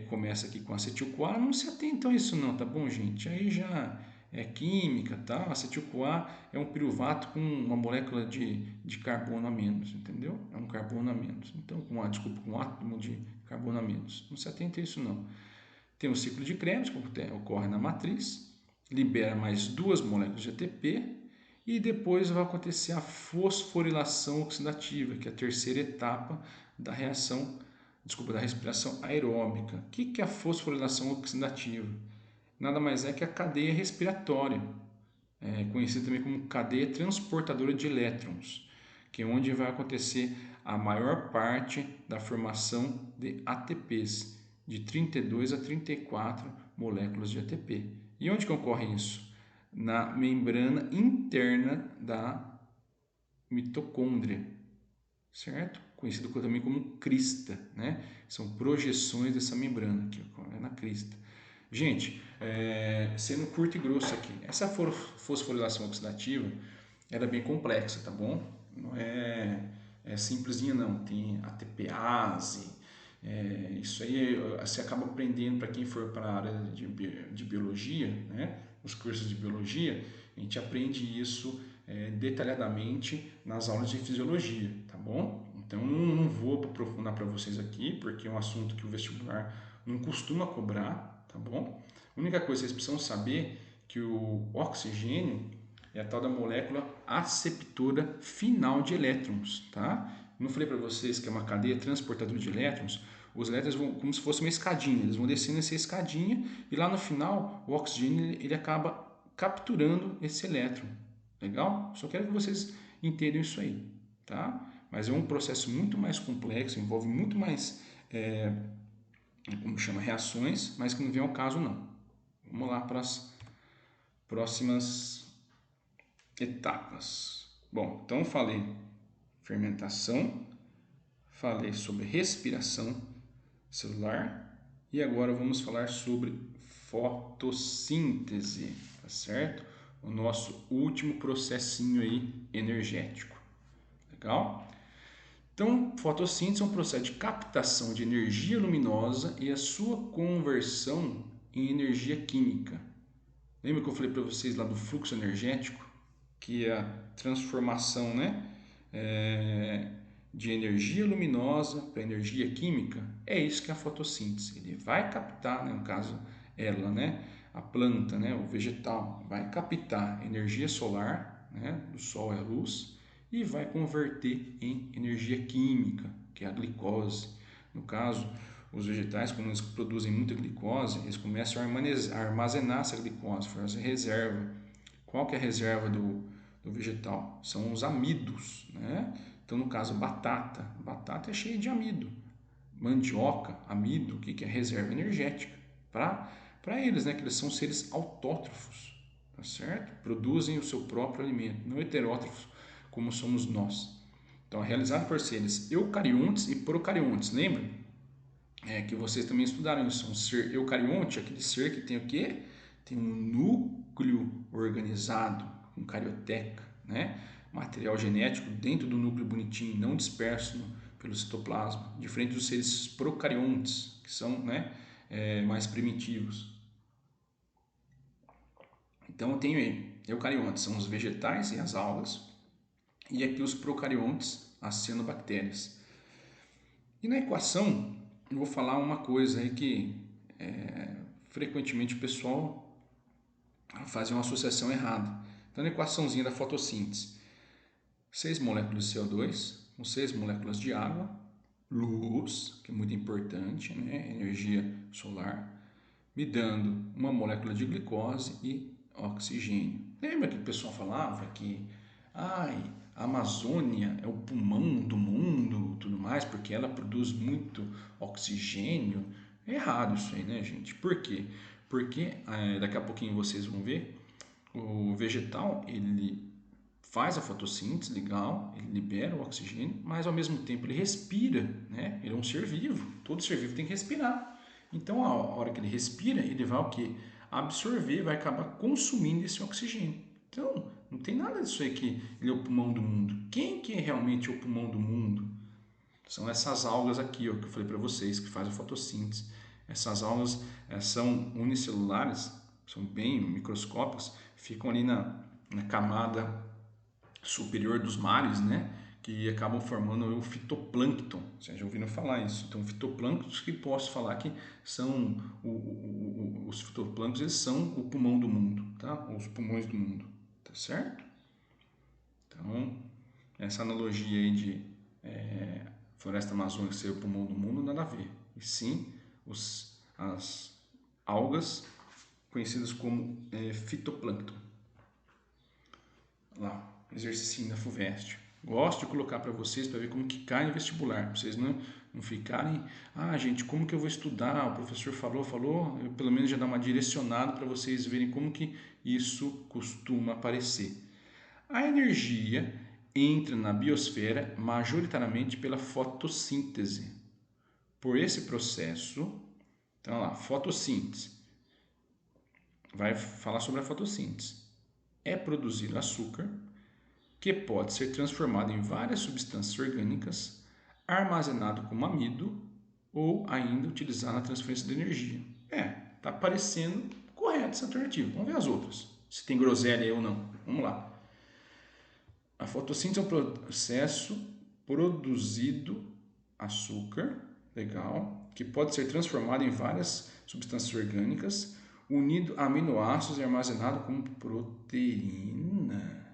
[SPEAKER 1] Começa aqui com acetil-CoA, não se atentam a isso não, tá bom, gente? Aí já é química, tá? Acetil-CoA é um piruvato com uma molécula de carbono a menos, entendeu? É um carbono a menos. Então, com um átomo de carbono a menos. Não se atenta a isso não.
[SPEAKER 2] Tem o ciclo de Krebs, que ocorre na matriz, libera mais 2 moléculas de ATP e depois vai acontecer a fosforilação oxidativa, que é a terceira etapa da da respiração aeróbica. O que é a fosforilação oxidativa? Nada mais é que a cadeia respiratória, conhecida também como cadeia transportadora de elétrons, que é onde vai acontecer a maior parte da formação de ATPs, de 32 a 34 moléculas de ATP. E onde que ocorre isso? Na membrana interna da mitocôndria, certo? Conhecido também como crista, né? São projeções dessa membrana aqui, na crista. Gente, sendo curto e grosso aqui, essa fosforilação oxidativa ela é bem complexa, tá bom? Não é simplesinha não, tem ATPase, isso aí você acaba aprendendo para quem for para a área de biologia, né? Os cursos de biologia, a gente aprende isso detalhadamente nas aulas de fisiologia, tá bom? Então não vou aprofundar para vocês aqui, porque é um assunto que o vestibular não costuma cobrar, tá bom? A única coisa que vocês precisam saber é que o oxigênio é a tal da molécula aceptora final de elétrons, tá? Não falei para vocês que é uma cadeia transportadora de elétrons? Os elétrons vão como se fosse uma escadinha, eles vão descendo essa escadinha e lá no final o oxigênio ele acaba capturando esse elétron. Legal? Só quero que vocês entendam isso aí, tá? Mas é um processo muito mais complexo, envolve muito mais, como chama, reações, mas que não vem ao caso não. Vamos lá para as próximas etapas. Bom, então falei fermentação, falei sobre respiração celular e agora vamos falar sobre fotossíntese, tá certo? O nosso último processinho aí energético. Legal? Então, fotossíntese é um processo de captação de energia luminosa e a sua conversão em energia química. Lembra que eu falei para vocês lá do fluxo energético? Que é a transformação, né? De energia luminosa para energia química. É isso que é a fotossíntese. Ele vai captar, né, no caso ela, né, a planta, né, o vegetal, vai captar energia solar, né, do sol e a luz, e vai converter em energia química, que é a glicose. No caso, os vegetais, quando eles produzem muita glicose, eles começam a armazenar essa glicose, fazer reserva. Qual que é a reserva do vegetal? São os amidos, né? Então, no caso, batata é cheia de amido. Mandioca, amido, o que é reserva energética para eles, né? Que eles são seres autótrofos, tá certo? Produzem o seu próprio alimento, não heterótrofos como somos nós. Então, é realizado por seres eucariontes e procariontes. Lembra? Que vocês também estudaram isso. Um ser eucarionte, aquele ser que tem o quê? Tem um núcleo organizado, um carioteca, né? Material genético dentro do núcleo bonitinho, não disperso pelo citoplasma, diferente dos seres procariontes, que são, né, mais primitivos. Então eu tenho aí, eucariontes são os vegetais e as algas, e aqui os procariontes, as cianobactérias. E na equação, eu vou falar uma coisa aí que frequentemente o pessoal faz uma associação errada. Então, na equaçãozinha da fotossíntese, 6 moléculas de CO2 com 6 moléculas de água, luz, que é muito importante, né? Energia solar, me dando uma molécula de glicose e oxigênio. Lembra que o pessoal falava que a Amazônia é o pulmão do mundo, tudo mais, porque ela produz muito oxigênio? É errado isso aí, né, gente? Por quê? Porque daqui a pouquinho vocês vão ver, o vegetal ele faz a fotossíntese, legal, ele libera o oxigênio, mas ao mesmo tempo ele respira, né? Ele é um ser vivo, todo ser vivo tem que respirar. Então, a hora que ele respira, ele vai o quê? Absorver, vai acabar consumindo esse oxigênio. Então, não tem nada disso aí que ele é o pulmão do mundo. Quem que é realmente o pulmão do mundo? São essas algas aqui, ó, que eu falei para vocês, que fazem a fotossíntese. Essas algas são unicelulares, são bem microscópicas, ficam ali na camada superior dos mares, né?
[SPEAKER 1] que acabam formando o fitoplâncton. Vocês já ouviram falar isso? Então, fitoplânctons que posso falar que são os fitoplânctons, eles são o pulmão do mundo, tá? Os pulmões do mundo, tá certo? Então, essa analogia aí de floresta amazônica ser o pulmão do mundo, nada a ver. E sim, as algas conhecidas como fitoplâncton. Lá, exercício da FUVEST. Gosto de colocar para vocês, para ver como que cai no vestibular, para vocês não ficarem, gente, como que eu vou estudar? O professor falou, eu pelo menos já dar uma direcionada para vocês verem como que isso costuma aparecer. A energia entra na biosfera majoritariamente pela fotossíntese. Por esse processo, então lá, fotossíntese. Vai falar sobre a fotossíntese. É produzido açúcar, que pode ser transformado em várias substâncias orgânicas, armazenado como amido ou ainda utilizado na transferência de energia. Tá parecendo correto essa alternativa. Vamos ver as outras, se tem groselha aí ou não. Vamos lá. A fotossíntese é um processo produzido açúcar, legal, que pode ser transformado em várias substâncias orgânicas, unido a aminoácidos e armazenado como proteína.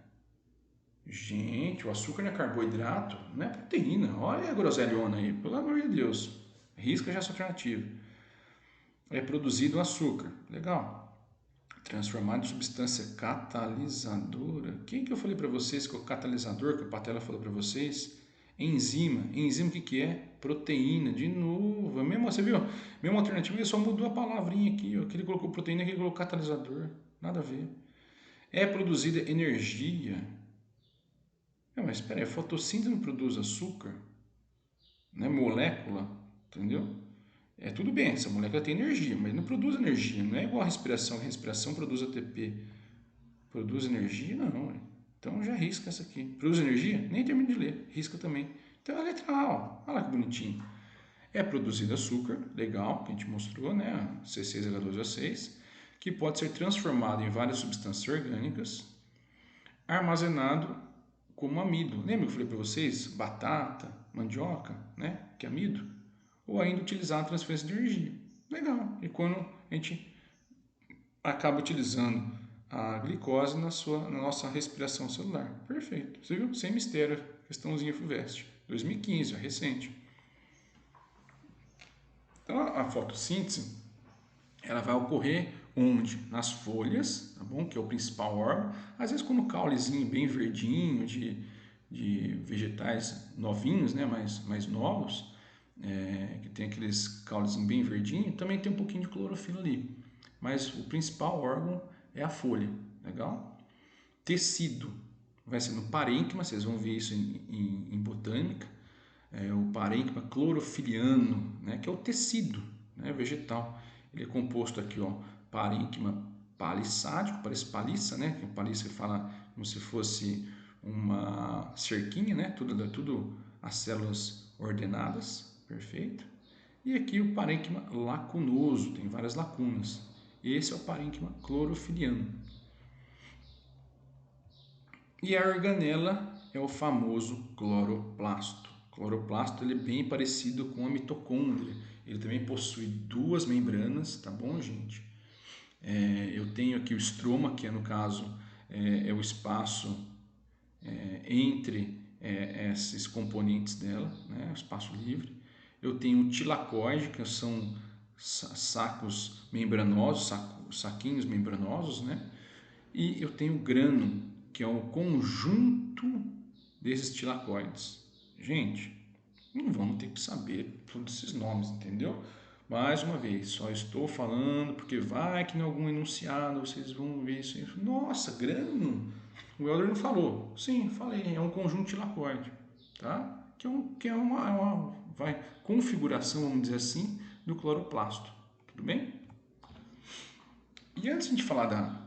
[SPEAKER 1] Gente, o açúcar não é carboidrato, não é proteína. Olha a groselhona aí, pelo amor de Deus. Risca já essa alternativa. É produzido açúcar, legal. Transformado em substância catalisadora. Quem que eu falei para vocês que é o catalisador, que o Patela falou para vocês? Enzima. Enzima o que é? Proteína. De novo. Você viu? Mesma alternativa, ele só mudou a palavrinha aqui. Ó. Aqui ele colocou proteína, aqui ele colocou catalisador. Nada a ver. É produzida energia. Mas espera aí, a fotossíntese não produz açúcar? Não é molécula? Entendeu? Tudo bem, essa molécula tem energia, mas não produz energia. Não é igual a respiração, que a respiração produz ATP. Produz energia? Não. Então já risca essa aqui. Produz energia? Nem termino de ler. Risca também. Então a letra A, ó. Olha lá que bonitinho. É produzido açúcar, legal, que a gente mostrou, né? C6H12O6, que pode ser transformado em várias substâncias orgânicas, armazenado como amido. Lembra que eu falei para vocês? Batata, mandioca, né? Que é amido. Ou ainda utilizar a transferência de energia. Legal. E quando a gente acaba utilizando a glicose na nossa respiração celular. Perfeito. Você viu? Sem mistério. Questãozinha FUVEST. 2015, é recente. Então, a fotossíntese, ela vai ocorrer onde? Nas folhas, tá bom? Que é o principal órgão. Às vezes, quando o caulezinho bem verdinho, de vegetais novinhos, né? mais novos, que tem aqueles caulezinhos bem verdinhos, também tem um pouquinho de clorofila ali. Mas o principal órgão é a folha, legal? Tecido, vai ser no parênquima, vocês vão ver isso em botânica, o parênquima clorofiliano, né, que é o tecido, né, vegetal. Ele é composto aqui, ó, parênquima palissádico, parece paliça, né, que paliça fala como se fosse uma cerquinha, né, tudo as células ordenadas, perfeito. E aqui o parênquima lacunoso, tem várias lacunas. Esse é o parênquima clorofiliano. E a organela é o famoso cloroplasto. O cloroplasto ele é bem parecido com a mitocôndria. Ele também possui duas membranas, tá bom, gente? Eu tenho aqui o estroma, que no caso é o espaço entre esses componentes dela, né? O espaço livre. Eu tenho o tilacoide, que são sacos membranosos, saquinhos membranosos, né? E eu tenho o grano, que é o conjunto desses tilacoides. Gente, não vamos ter que saber todos esses nomes, entendeu? Mais uma vez, só estou falando porque vai que em algum enunciado vocês vão ver isso. Nossa, grano! O Helder não falou. Sim, falei, é um conjunto tilacoide, tá? Que é uma configuração, vamos dizer assim, do cloroplasto. Tudo bem? E antes de falar da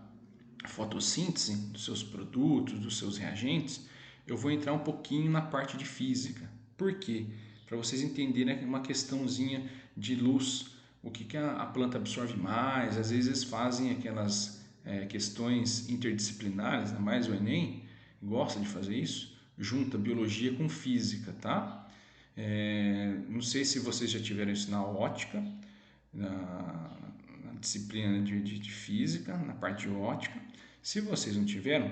[SPEAKER 1] fotossíntese dos seus produtos, dos seus reagentes, eu vou entrar um pouquinho na parte de física. Por quê? Para vocês entenderem uma questãozinha de luz, o que a planta absorve mais. Às vezes eles fazem aquelas questões interdisciplinares, ainda mais o Enem gosta de fazer isso, junta biologia com física, tá? Não sei se vocês já tiveram isso na ótica, na disciplina de física, na parte de ótica. Se vocês não tiveram,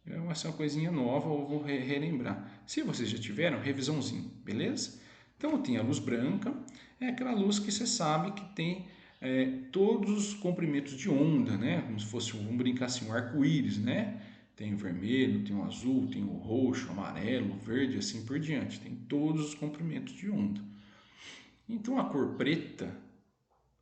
[SPEAKER 1] vai ser uma coisinha nova, eu vou relembrar. Se vocês já tiveram, revisãozinho, beleza? Então eu tenho a luz branca, é aquela luz que você sabe que tem todos os comprimentos de onda, né? Como se fosse, vamos brincar assim, um arco-íris, né? Tem o vermelho, tem o azul, tem o roxo, o amarelo, o verde, assim por diante. Tem todos os comprimentos de onda. Então a cor preta,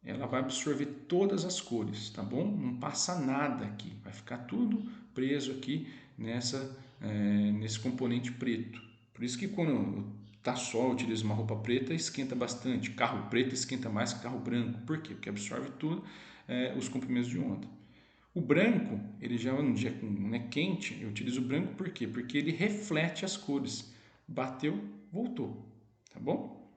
[SPEAKER 1] ela vai absorver todas as cores, tá bom? Não passa nada aqui, vai ficar tudo preso aqui nesse componente preto. Por isso que quando tá sol, eu utilizo uma roupa preta, esquenta bastante. Carro preto esquenta mais que carro branco. Por quê? Porque absorve tudo os comprimentos de onda. O branco, ele já um dia quente, eu utilizo o branco por quê? Porque ele reflete as cores. Bateu, voltou, tá bom?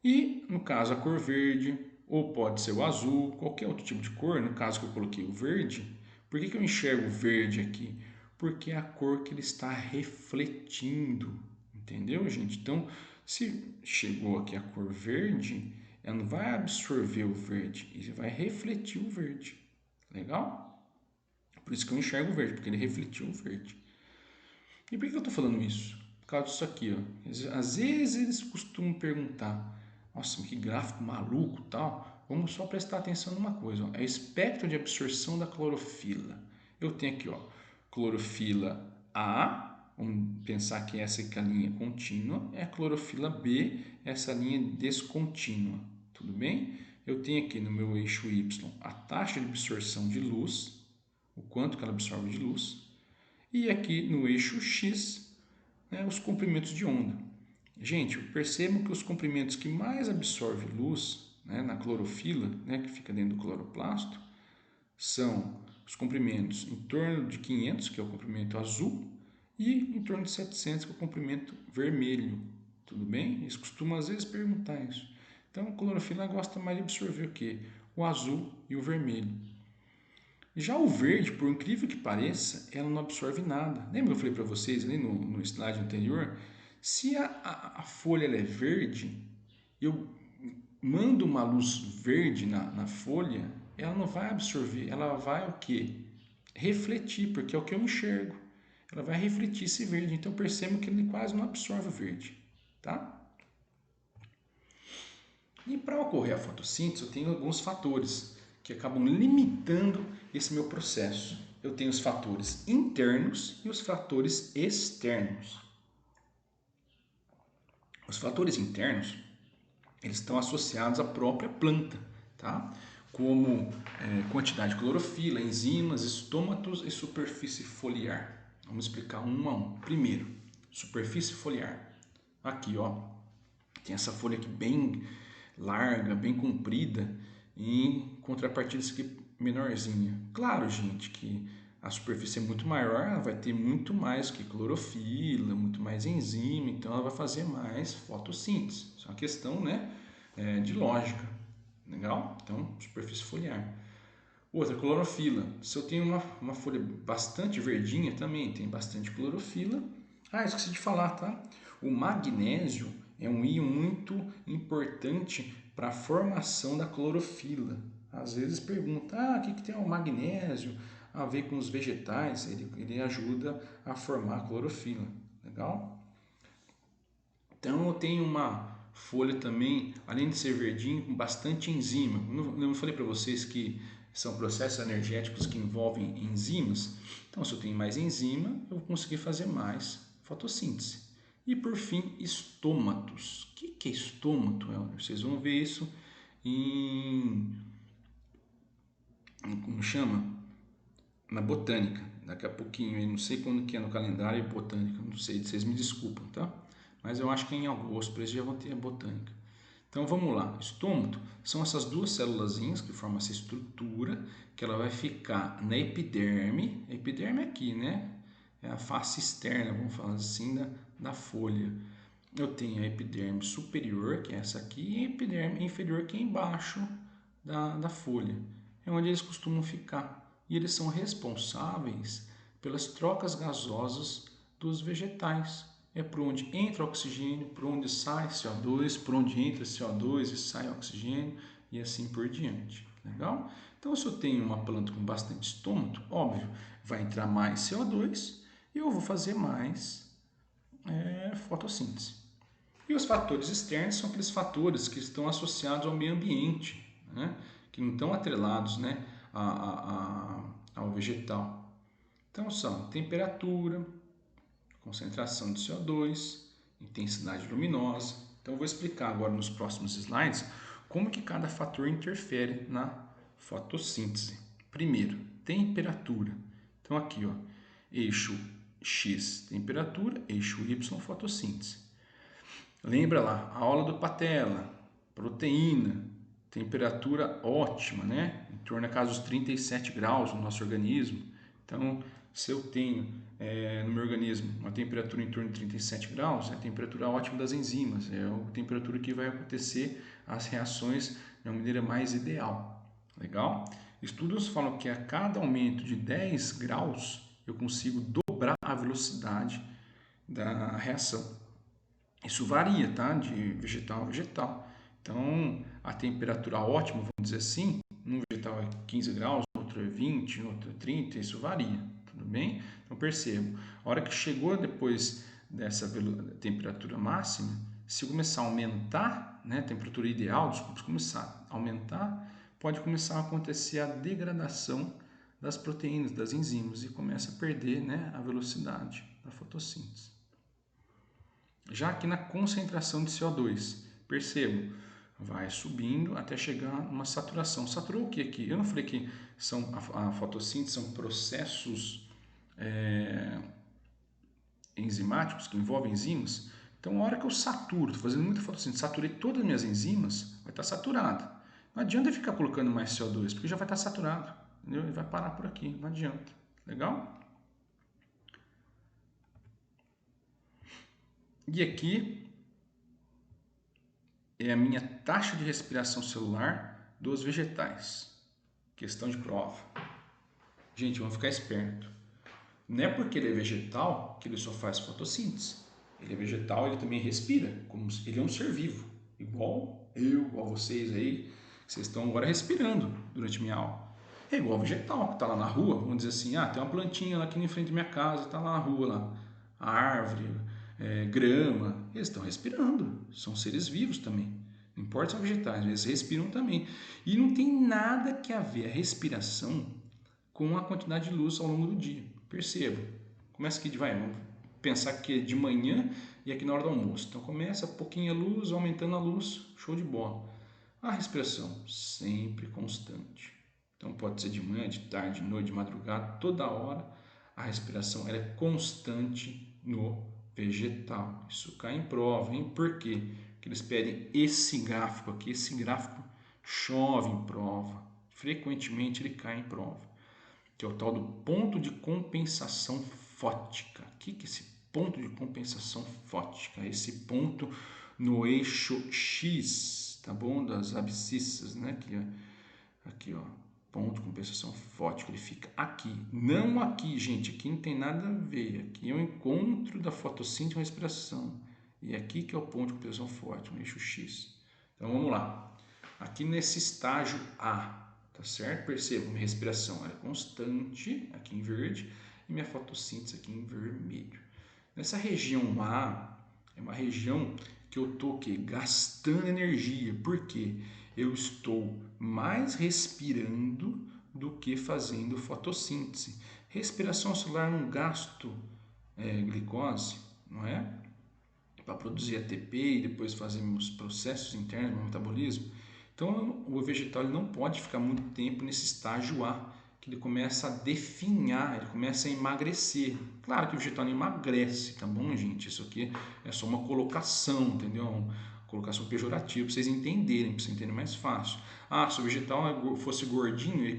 [SPEAKER 1] E no caso a cor verde, ou pode ser o azul, qualquer outro tipo de cor, no caso que eu coloquei o verde, por que eu enxergo o verde aqui? Porque é a cor que ele está refletindo, entendeu, gente? Então, se chegou aqui a cor verde, ela não vai absorver o verde, ele vai refletir o verde. Legal? Por isso que eu enxergo o verde, porque ele refletiu o verde. E por que eu estou falando isso? Por causa disso aqui, ó. Às vezes eles costumam perguntar: nossa, que gráfico maluco, tal. Vamos só prestar atenção numa coisa, ó. É o espectro de absorção da clorofila. Eu tenho aqui, ó, clorofila A, vamos pensar que essa aqui é a linha contínua, é a clorofila B, essa linha descontínua, tudo bem? Eu tenho aqui no meu eixo Y a taxa de absorção de luz, o quanto que ela absorve de luz, e aqui no eixo X, né, os comprimentos de onda. Gente, percebam que os comprimentos que mais absorvem luz, né, na clorofila, né, que fica dentro do cloroplasto, são os comprimentos em torno de 500, que é o comprimento azul, e em torno de 700, que é o comprimento vermelho. Tudo bem? Eles costumam às vezes perguntar isso. Então, a clorofila gosta mais de absorver o quê? O azul e o vermelho. Já o verde, por incrível que pareça, ela não absorve nada. Lembra que eu falei para vocês ali no slide anterior? Se a folha ela é verde, eu mando uma luz verde na folha, ela não vai absorver, ela vai o quê? Refletir, porque é o que eu enxergo. Ela vai refletir esse verde, então percebo que ele quase não absorve o verde, tá? E para ocorrer a fotossíntese, eu tenho alguns fatores que acabam limitando esse meu processo. Eu tenho os fatores internos e os fatores externos. Os fatores internos, eles estão associados à própria planta, tá? Como quantidade de clorofila, enzimas, estômatos e superfície foliar. Vamos explicar um a um. Primeiro, superfície foliar. Aqui, ó, tem essa folha aqui bem larga, bem comprida, em contrapartida isso aqui menorzinha. Claro, gente, que a superfície é muito maior, ela vai ter muito mais que clorofila, muito mais enzima, então ela vai fazer mais fotossíntese. Isso é uma questão, né, de lógica. Legal? Então, superfície foliar. Outra, clorofila. Se eu tenho uma folha bastante verdinha, também tem bastante clorofila. Ah, esqueci de falar, tá? O magnésio é um íon muito importante para a formação da clorofila. Às vezes pergunta, o que tem o magnésio a ver com os vegetais? Ele ajuda a formar a clorofila. Legal? Então eu tenho uma folha também, além de ser verdinho, com bastante enzima. Eu falei para vocês que são processos energéticos que envolvem enzimas. Então, se eu tenho mais enzima, eu vou conseguir fazer mais fotossíntese. E por fim, estômatos. O que é estômato, Helder? Vocês vão ver isso como chama? Na botânica. Daqui a pouquinho, eu não sei quando que é no calendário botânica, não sei, vocês me desculpam, tá? Mas eu acho que é em agosto, por isso já vão ter a botânica. Então vamos lá, estômato são essas duas célulazinhas que formam essa estrutura, que ela vai ficar na epiderme, a epiderme aqui, né? É a face externa, vamos falar assim, da folha. Eu tenho a epiderme superior, que é essa aqui, e a epiderme inferior, que é embaixo da folha. É onde eles costumam ficar. E eles são responsáveis pelas trocas gasosas dos vegetais. É por onde entra oxigênio, por onde sai CO2, por onde entra CO2 e sai oxigênio e assim por diante. Legal? Então, se eu tenho uma planta com bastante estômago, óbvio, vai entrar mais CO2 e eu vou fazer mais fotossíntese. E os fatores externos são aqueles fatores que estão associados ao meio ambiente, né? Que não estão atrelados, né, ao vegetal. Então são temperatura, concentração de CO2, intensidade luminosa. Então eu vou explicar agora nos próximos slides como que cada fator interfere na fotossíntese. Primeiro, temperatura. Então aqui, ó, eixo X, temperatura, eixo Y, fotossíntese. Lembra lá, a aula do patela, proteína, temperatura ótima, né? Em torno a casa dos 37 graus no nosso organismo. Então, se eu tenho no meu organismo uma temperatura em torno de 37 graus, é a temperatura ótima das enzimas, é a temperatura que vai acontecer as reações de uma maneira mais ideal. Legal? Estudos falam que a cada aumento de 10 graus eu consigo dobrar a velocidade da reação. Isso varia, tá? De vegetal a vegetal. Então, a temperatura ótima, vamos dizer assim, num vegetal é 15 graus, no outro é 20, no outro é 30, isso varia, tudo bem? Então, percebo, a hora que chegou depois dessa temperatura máxima, se começar a aumentar, né, a temperatura ideal, desculpa, se começar a aumentar, pode começar a acontecer a degradação das proteínas, das enzimas, e começa a perder, né, a velocidade da fotossíntese. Já aqui na concentração de CO2, percebo, vai subindo até chegar numa saturação. Saturou o que aqui? Eu não falei que a fotossíntese são processos enzimáticos que envolvem enzimas? Então, a hora que eu saturo, estou fazendo muita fotossíntese, saturei todas as minhas enzimas, vai estar saturado. Não adianta eu ficar colocando mais CO2, porque já vai estar saturado. Entendeu? Ele vai parar por aqui, não adianta. Legal? E aqui é a minha taxa de respiração celular dos vegetais. Questão de prova. Gente, vamos ficar esperto. Não é porque ele é vegetal que ele só faz fotossíntese. Ele é vegetal, ele também respira. Ele é um ser vivo. Igual eu, igual vocês aí. Vocês estão agora respirando durante minha aula. É igual vegetal, que está lá na rua. Vamos dizer assim, tem uma plantinha lá aqui em frente da minha casa, está lá na rua, lá. A árvore, grama. Eles estão respirando. São seres vivos também. Não importa se são vegetais, eles respiram também. E não tem nada que a ver a respiração com a quantidade de luz ao longo do dia. Perceba. Começa aqui, vamos pensar que é de manhã e aqui na hora do almoço. Então começa pouquinho a luz, aumentando a luz, show de bola. A respiração, sempre constante. Então pode ser de manhã, de tarde, de noite, de madrugada, toda hora. A respiração ela é constante no vegetal. Isso cai em prova, hein? Por quê? Porque eles pedem esse gráfico aqui, esse gráfico chove em prova. Frequentemente ele cai em prova, que é o tal do ponto de compensação fótica. O que é esse ponto de compensação fótica? Esse ponto no eixo X, tá bom? Das abscissas, né? Aqui, ó, ponto de compensação fótica, ele fica aqui, não aqui, gente, aqui não tem nada a ver, aqui é o encontro da fotossíntese com a respiração, e aqui que é o ponto de compensação fótica, no eixo X. Então vamos lá, aqui nesse estágio A, tá certo? Perceba, minha respiração é constante, aqui em verde, e minha fotossíntese aqui em vermelho. Nessa região A, é uma região que eu estou gastando energia, por quê? Eu estou mais respirando do que fazendo fotossíntese. Respiração celular não gasto glicose, não é? Para produzir ATP e depois fazer os processos internos do metabolismo. Então, o vegetal ele não pode ficar muito tempo nesse estágio A, que ele começa a definhar, ele começa a emagrecer. Claro que o vegetal não emagrece, tá bom, gente? Isso aqui é só uma colocação, entendeu? Uma colocação pejorativa, para vocês entenderem, para vocês entenderem mais fácil. Se o vegetal fosse gordinho, ele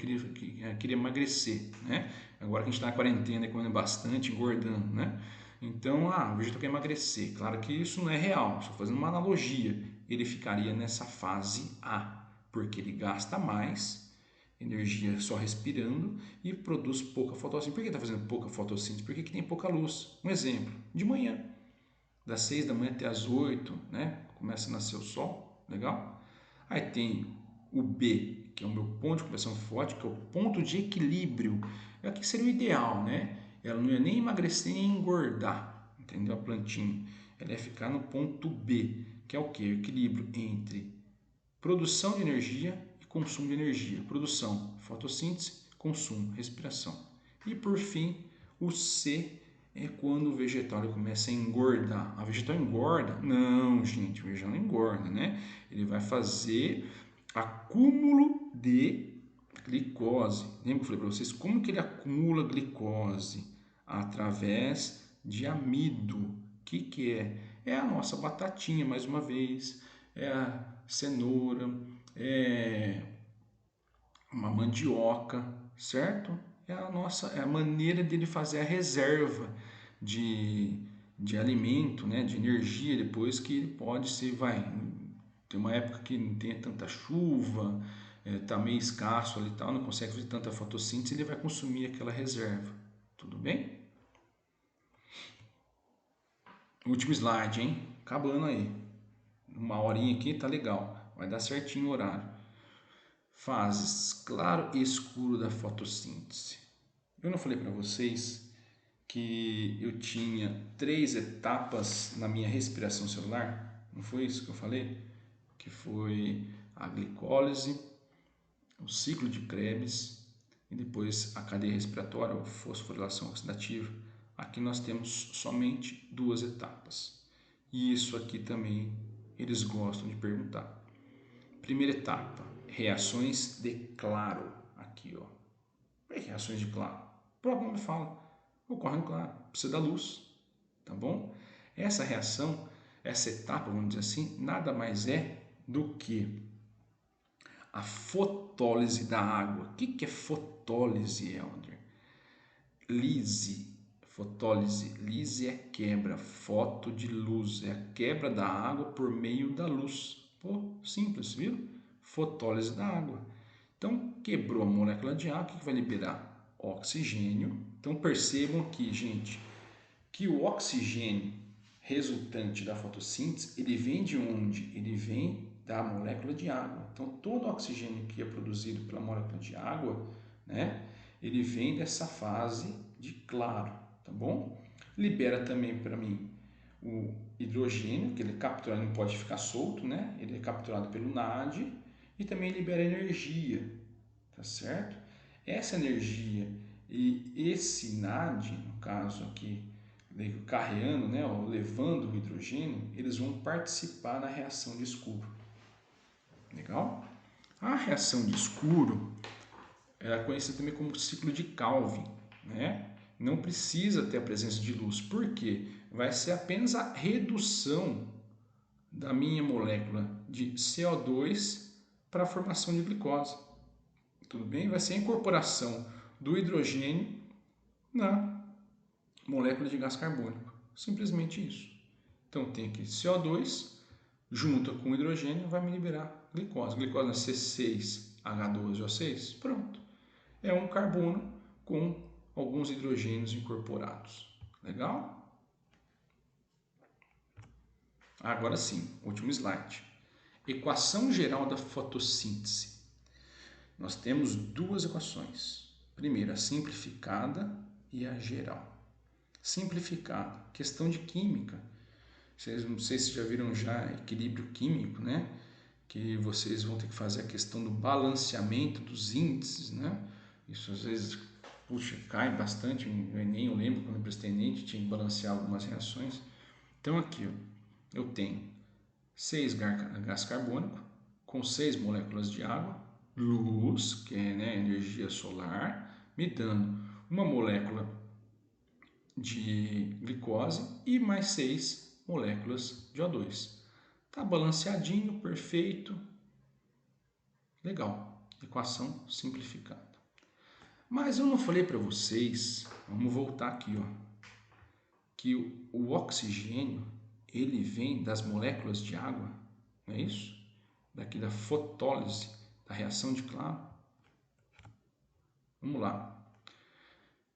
[SPEAKER 1] queria emagrecer, né? Agora que a gente está na quarentena, comendo bastante, engordando, né? Então, o vegetal quer emagrecer. Claro que isso não é real, estou fazendo uma analogia. Ele ficaria nessa fase A, porque ele gasta mais
[SPEAKER 2] energia só respirando e produz pouca fotossíntese. Por que está fazendo pouca fotossíntese? Porque tem pouca luz. Um exemplo, de manhã, das 6 da manhã até as 8, né? Começa a nascer o sol, legal? Aí tem o B, que é o meu ponto de conversão forte, que é o ponto de equilíbrio. Aqui seria o ideal, né? Ela não ia nem emagrecer nem engordar, entendeu? A plantinha. Ela ia ficar no ponto B, que é o quê? O equilíbrio entre produção de energia e consumo de energia. Produção, fotossíntese, consumo, respiração. E por fim, o C é quando o vegetal ele começa a engordar. A vegetal engorda? Não, gente, o vegetal não engorda, né? Ele vai fazer acúmulo de glicose. Lembra que eu falei para vocês como que ele acumula glicose? Através de amido. O que é? É a nossa batatinha, mais uma vez, é a cenoura, é uma mandioca, certo? É a maneira dele fazer a reserva de alimento, né, de energia depois que ele pode ser, tem uma época que não tem tanta chuva, tá meio escasso ali e tal, não consegue fazer tanta fotossíntese, ele vai consumir aquela reserva. Tudo bem? Último slide, hein? Acabando aí. Uma horinha aqui tá legal, vai dar certinho o horário. Fases claro e escuro da fotossíntese. Eu não falei para vocês que eu tinha 3 etapas na minha respiração celular? Não foi isso que eu falei? Que foi a glicólise, o ciclo de Krebs e depois a cadeia respiratória, ou fosforilação oxidativa. Aqui nós temos somente 2 etapas. E isso aqui também eles gostam de perguntar. Primeira etapa, reações de claro. Aqui, ó. E reações de claro? O próprio nome fala. Ocorre no claro, precisa da luz. Tá bom? Essa reação, essa etapa, vamos dizer assim, nada mais é do que a fotólise da água. O que é fotólise, Helder? Lise, fotólise. Lise é quebra, foto de luz. É a quebra da água por meio da luz. Pô, simples, viu? Fotólise da água. Então, quebrou a molécula de água, o que vai liberar? Oxigênio. Então, percebam aqui, gente, que o oxigênio resultante da fotossíntese, ele vem de onde? Ele vem da molécula de água. Então, todo o oxigênio que é produzido pela molécula de água, né, ele vem dessa fase de claro, tá bom? Libera também para mim o hidrogênio, que ele é capturado, não pode ficar solto, né? Ele é capturado pelo NAD e também libera energia, tá certo? Essa energia e esse NAD, no caso aqui, carreando, né, ou levando o hidrogênio, eles vão participar na reação de escuro. Legal? A reação de escuro é conhecida também como ciclo de Calvin, né? Não precisa ter a presença de luz. Por quê? Vai ser apenas a redução da minha molécula de CO2 para a formação de glicose. Tudo bem? Vai ser a incorporação do hidrogênio na molécula de gás carbônico. Simplesmente isso. Então tem aqui CO2 junto com o hidrogênio vai me liberar glicose. Glicose é C6H12O6. Pronto. É um carbono com alguns hidrogênios incorporados. Legal? Agora sim, último slide. Equação geral da fotossíntese. Nós temos 2 equações. Primeiro, a simplificada e a geral. Simplificada, questão de química. Vocês, não sei se já viram já equilíbrio químico, né? Que vocês vão ter que fazer a questão do balanceamento dos índices, né? Isso às vezes, puxa, cai bastante. No Enem eu lembro quando eu prestei Enem, tinha que balancear algumas reações. Então aqui, ó, eu tenho 6 gás carbônico com 6 moléculas de água, luz, que é, né, energia solar, me dando uma molécula de glicose e mais 6 moléculas de O2. Tá balanceadinho, perfeito. Legal. Equação simplificada. Mas eu não falei para vocês, vamos voltar aqui, ó, que o oxigênio ele vem das moléculas de água, não é isso? Daqui da fotólise, da reação de claro.
[SPEAKER 1] Vamos lá.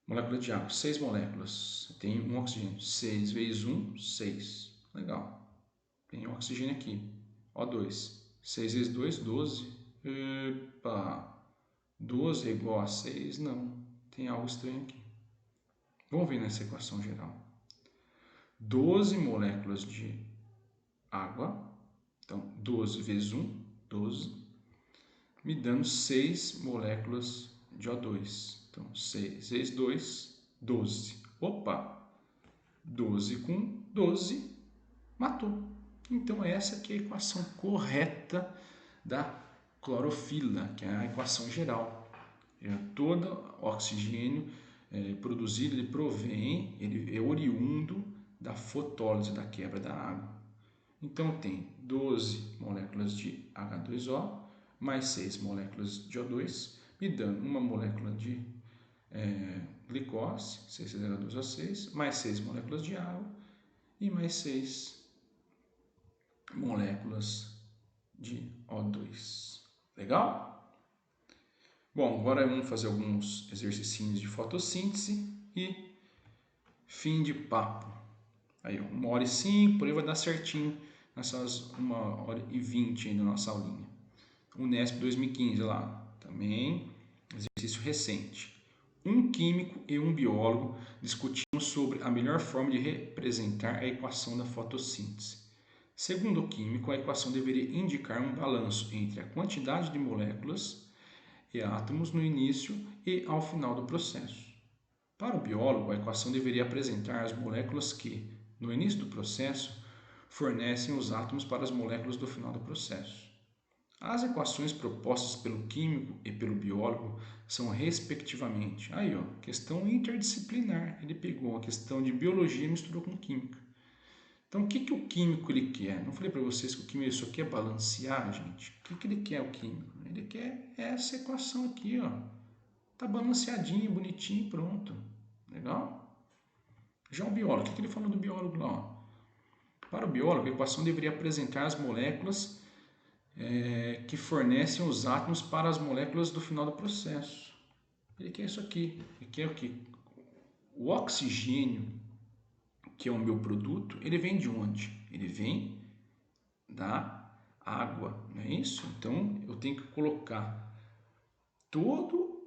[SPEAKER 1] Molécula de água, 6 moléculas. Tem um oxigênio. 6 vezes 1, 6. Legal. Tem um oxigênio aqui. O2. 6 vezes 2, 12. Epa! 12 é igual a 6? Não. Tem algo estranho aqui. Vamos ver nessa equação geral. 12 moléculas de água. Então, 12 vezes 1, 12. Me dando 6 moléculas de O2. Então, 6 vezes 2, 12. Opa! 12 com 12, matou. Então, essa aqui é a equação correta da clorofila, que é a equação geral. Todo oxigênio produzido, ele provém, ele é oriundo da fotólise, da quebra da água. Então, tem 12 moléculas de H2O, mais 6 moléculas de O2, me dando uma molécula de glicose, 6H2O6, mais 6 moléculas de água e mais 6 moléculas de O2. Legal? Bom, agora vamos fazer alguns exercícios de fotossíntese e fim de papo. Aí, 1h05, por aí vai dar certinho nessas 1h20 aí da nossa aulinha. Unesp 2015 lá, também exercício recente. Um químico e um biólogo discutiam sobre a melhor forma de representar a equação da fotossíntese. Segundo o químico, a equação deveria indicar um balanço entre a quantidade de moléculas e átomos no início e ao final do processo. Para o biólogo, a equação deveria apresentar as moléculas que, no início do processo, fornecem os átomos para as moléculas do final do processo. As equações propostas pelo químico e pelo biólogo são, respectivamente, aí ó, questão interdisciplinar. Ele pegou a questão de biologia e misturou com química. Então, o que o químico ele quer? Não falei para vocês que o químico só quer balancear, gente? O que ele quer, o químico? Ele quer essa equação aqui, ó. Tá balanceadinho, bonitinho, pronto. Legal? Já o biólogo, o que ele falou do biólogo lá? Ó? Para o biólogo, a equação deveria apresentar as moléculas que fornecem os átomos para as moléculas do final do processo. Ele quer isso aqui. Ele quer o quê? O oxigênio, que é o meu produto, ele vem de onde? Ele vem da água, não é isso? Então, eu tenho que colocar todo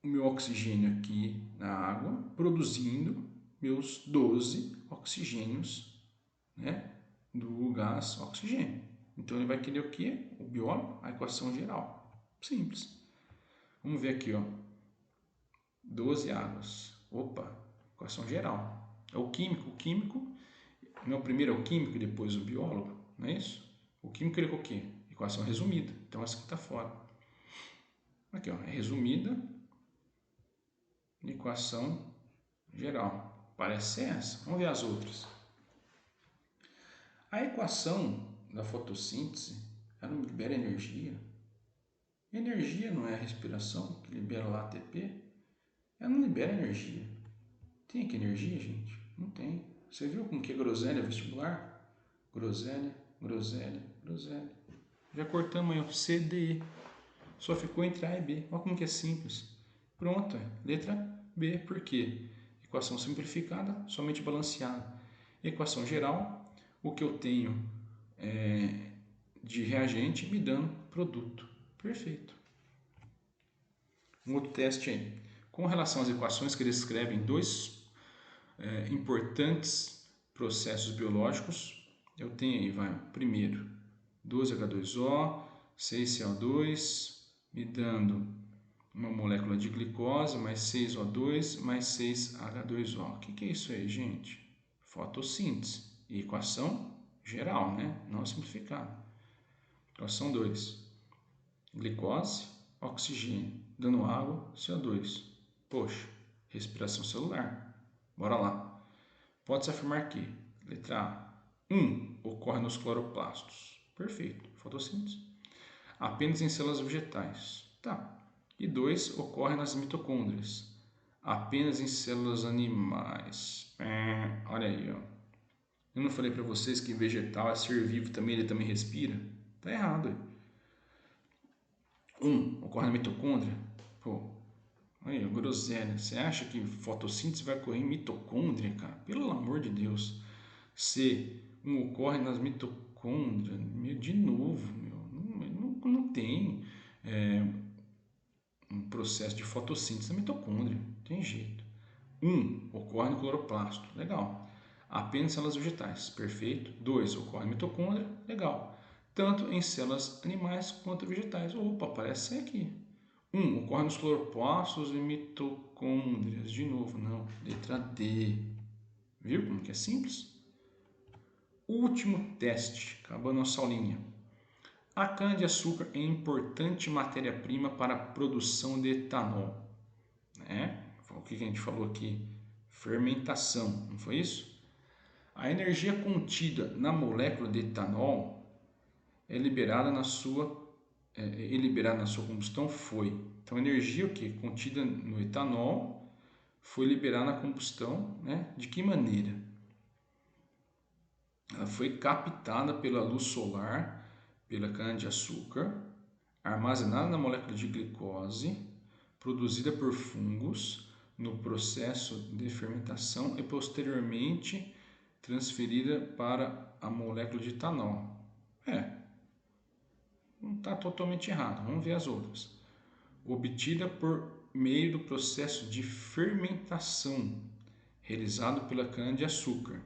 [SPEAKER 1] o meu oxigênio aqui na água, produzindo meus 12 oxigênios, né, do gás oxigênio. Então, ele vai querer o quê? O biólogo, a equação geral. Simples. Vamos ver aqui, ó. 12 águas. Opa, equação geral. É o químico. O químico, não, primeiro é o químico e depois o biólogo, não é isso? O químico ele com o quê? Equação resumida. Então, essa aqui está fora. Aqui, ó, é resumida, equação geral. Parece ser essa. Vamos ver as outras. A equação da fotossíntese, ela não libera energia. Energia não é a respiração que libera lá ATP? Ela não libera energia. Tem aqui energia, gente? Não tem. Você viu como que é groselha vestibular? Groselha, groselha, groselha. Já cortamos aí o C, D, E. Só ficou entre A e B. Olha como que é simples. Pronto, letra B. Por quê? Equação simplificada, somente balanceada. Equação geral, o que eu tenho de reagente me dando produto. Perfeito. Um outro teste aí. Com relação às equações que descrevem dois importantes processos biológicos, eu tenho aí, vai, primeiro, 12H2O, 6CO2, me dando uma molécula de glicose, mais 6O2, mais 6H2O. O que é isso aí, gente? Fotossíntese. E equação geral, né? Não simplificada. Equação 2. Glicose, oxigênio, dando água, CO2. Poxa, respiração celular. Bora lá. Pode-se afirmar que, letra A, 1 ocorre nos cloroplastos. Perfeito, fotossíntese. Apenas em células vegetais. Tá. E 2 ocorre nas mitocôndrias. Apenas em células animais. Olha aí, ó. Eu não falei para vocês que vegetal é ser vivo também, ele também respira? Tá errado aí. 1 ocorre na mitocôndria. Pô, Aí, groselha. Você acha que fotossíntese vai ocorrer em mitocôndria, cara? Pelo amor de Deus. Se ocorre nas mitocôndrias, de novo, não tem um processo de fotossíntese na mitocôndria. Não tem jeito. Ocorre no cloroplasto. Legal. Apenas células vegetais. Perfeito. 2, ocorre na mitocôndria. Legal. Tanto em células animais quanto vegetais. Opa, aparece ser aqui. Ocorre nos cloroplastos e mitocôndrias. De novo, não. Letra D. Viu como que é simples? Último teste. Acabando nossa aulinha. A cana-de-açúcar é importante matéria-prima para a produção de etanol. Né? O que a gente falou aqui? Fermentação, não foi isso? A energia contida na molécula de etanol é liberada na sua combustão foi. Então, a energia contida no etanol foi liberada na combustão, né? De que maneira? Ela foi captada pela luz solar, pela cana-de-açúcar, armazenada na molécula de glicose, produzida por fungos no processo de fermentação e posteriormente transferida para a molécula de etanol. Não está totalmente errado. Vamos ver as outras. Obtida por meio do processo de fermentação realizado pela cana-de-açúcar.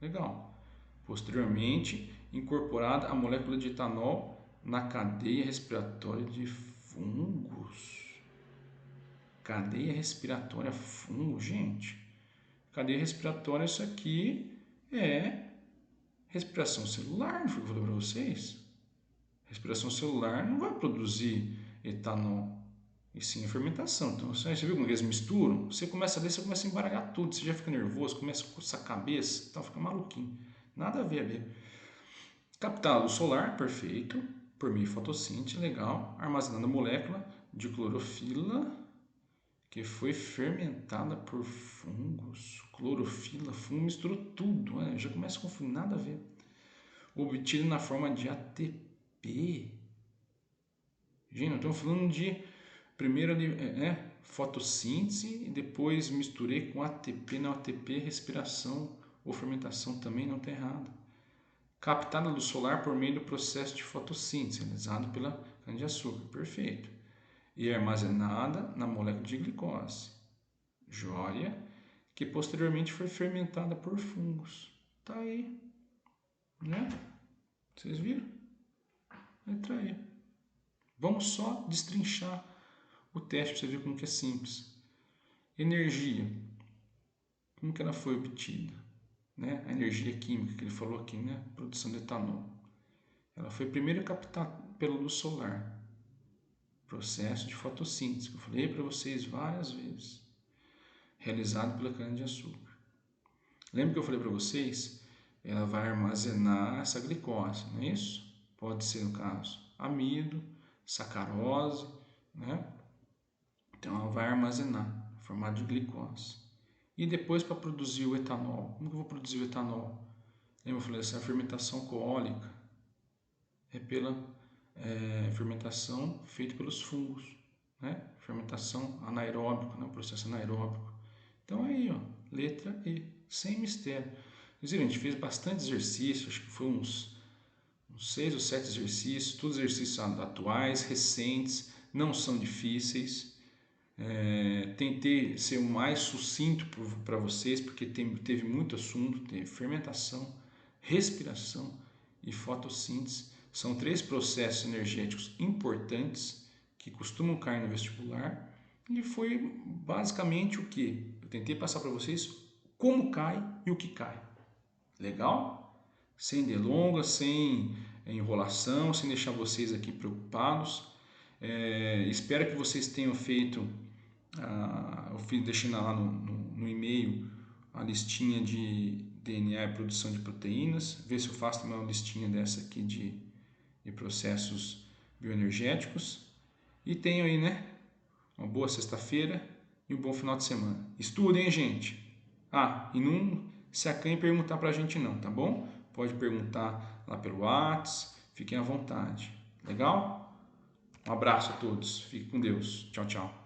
[SPEAKER 1] Legal. Posteriormente, incorporada a molécula de etanol na cadeia respiratória de fungos. Cadeia respiratória fungo, gente. Cadeia respiratória, isso aqui é respiração celular, não foi o que eu falei para vocês? Respiração celular não vai produzir etanol, e sim a fermentação. Então, você viu como eles misturam? Você começa a ler, você começa a embaralhar tudo, você já fica nervoso, começa a coçar a cabeça, então fica maluquinho. Nada a ver. Captada luz solar, perfeito, por meio de fotossíntese, legal. Armazenando a molécula de clorofila, que foi fermentada por fungos. Clorofila, fungo, misturou tudo, já começa a confundir, nada a ver. Obtido na forma de ATP. Gente, nós estamos falando de primeiro fotossíntese e depois misturei com ATP. Não, ATP, respiração ou fermentação também não está errado. Captada luz solar por meio do processo de fotossíntese realizado pela cana-de-açúcar. Perfeito. E armazenada na molécula de glicose. Jóia, que posteriormente foi fermentada por fungos. Tá aí. Né? Vocês viram? Letra E. Vamos só destrinchar o teste para você ver como que é simples. Energia. Como que ela foi obtida? Né? A energia química que ele falou aqui, né? Produção de etanol. Ela foi primeiro captada pela luz solar. Processo de fotossíntese, que eu falei para vocês várias vezes. Realizado pela cana-de-açúcar. Lembra que eu falei para vocês? Ela vai armazenar essa glicose, não é isso? Pode ser, no caso, amido, sacarose, né? Então ela vai armazenar em formato de glicose. E depois, para produzir o etanol, como que eu vou produzir o etanol? Lembra que eu falei essa fermentação alcoólica? É pela fermentação feita pelos fungos, né? Fermentação anaeróbica, né? O processo anaeróbico. Então aí, ó, letra E, sem mistério. Vocês viram, a gente fez bastante exercício, acho que foi uns 6 ou 7 exercícios, todos exercícios atuais, recentes, não são difíceis. Tentei ser o mais sucinto para vocês, porque teve muito assunto, teve fermentação, respiração e fotossíntese. São 3 processos energéticos importantes que costumam cair no vestibular, e foi basicamente o que eu tentei passar para vocês, como cai e o que cai. Legal? Sem delongas, sem enrolação, sem deixar vocês aqui preocupados. Espero que vocês tenham feito, eu deixei lá no e-mail a listinha de DNA e produção de proteínas. Ver se eu faço também uma listinha dessa aqui de processos bioenergéticos. E tenho aí, né, uma boa sexta-feira e um bom final de semana. Estudem, gente! E não se acanhe perguntar pra gente não, tá bom? Pode perguntar lá pelo WhatsApp, fiquem à vontade. Legal? Um abraço a todos. Fique com Deus. Tchau, tchau.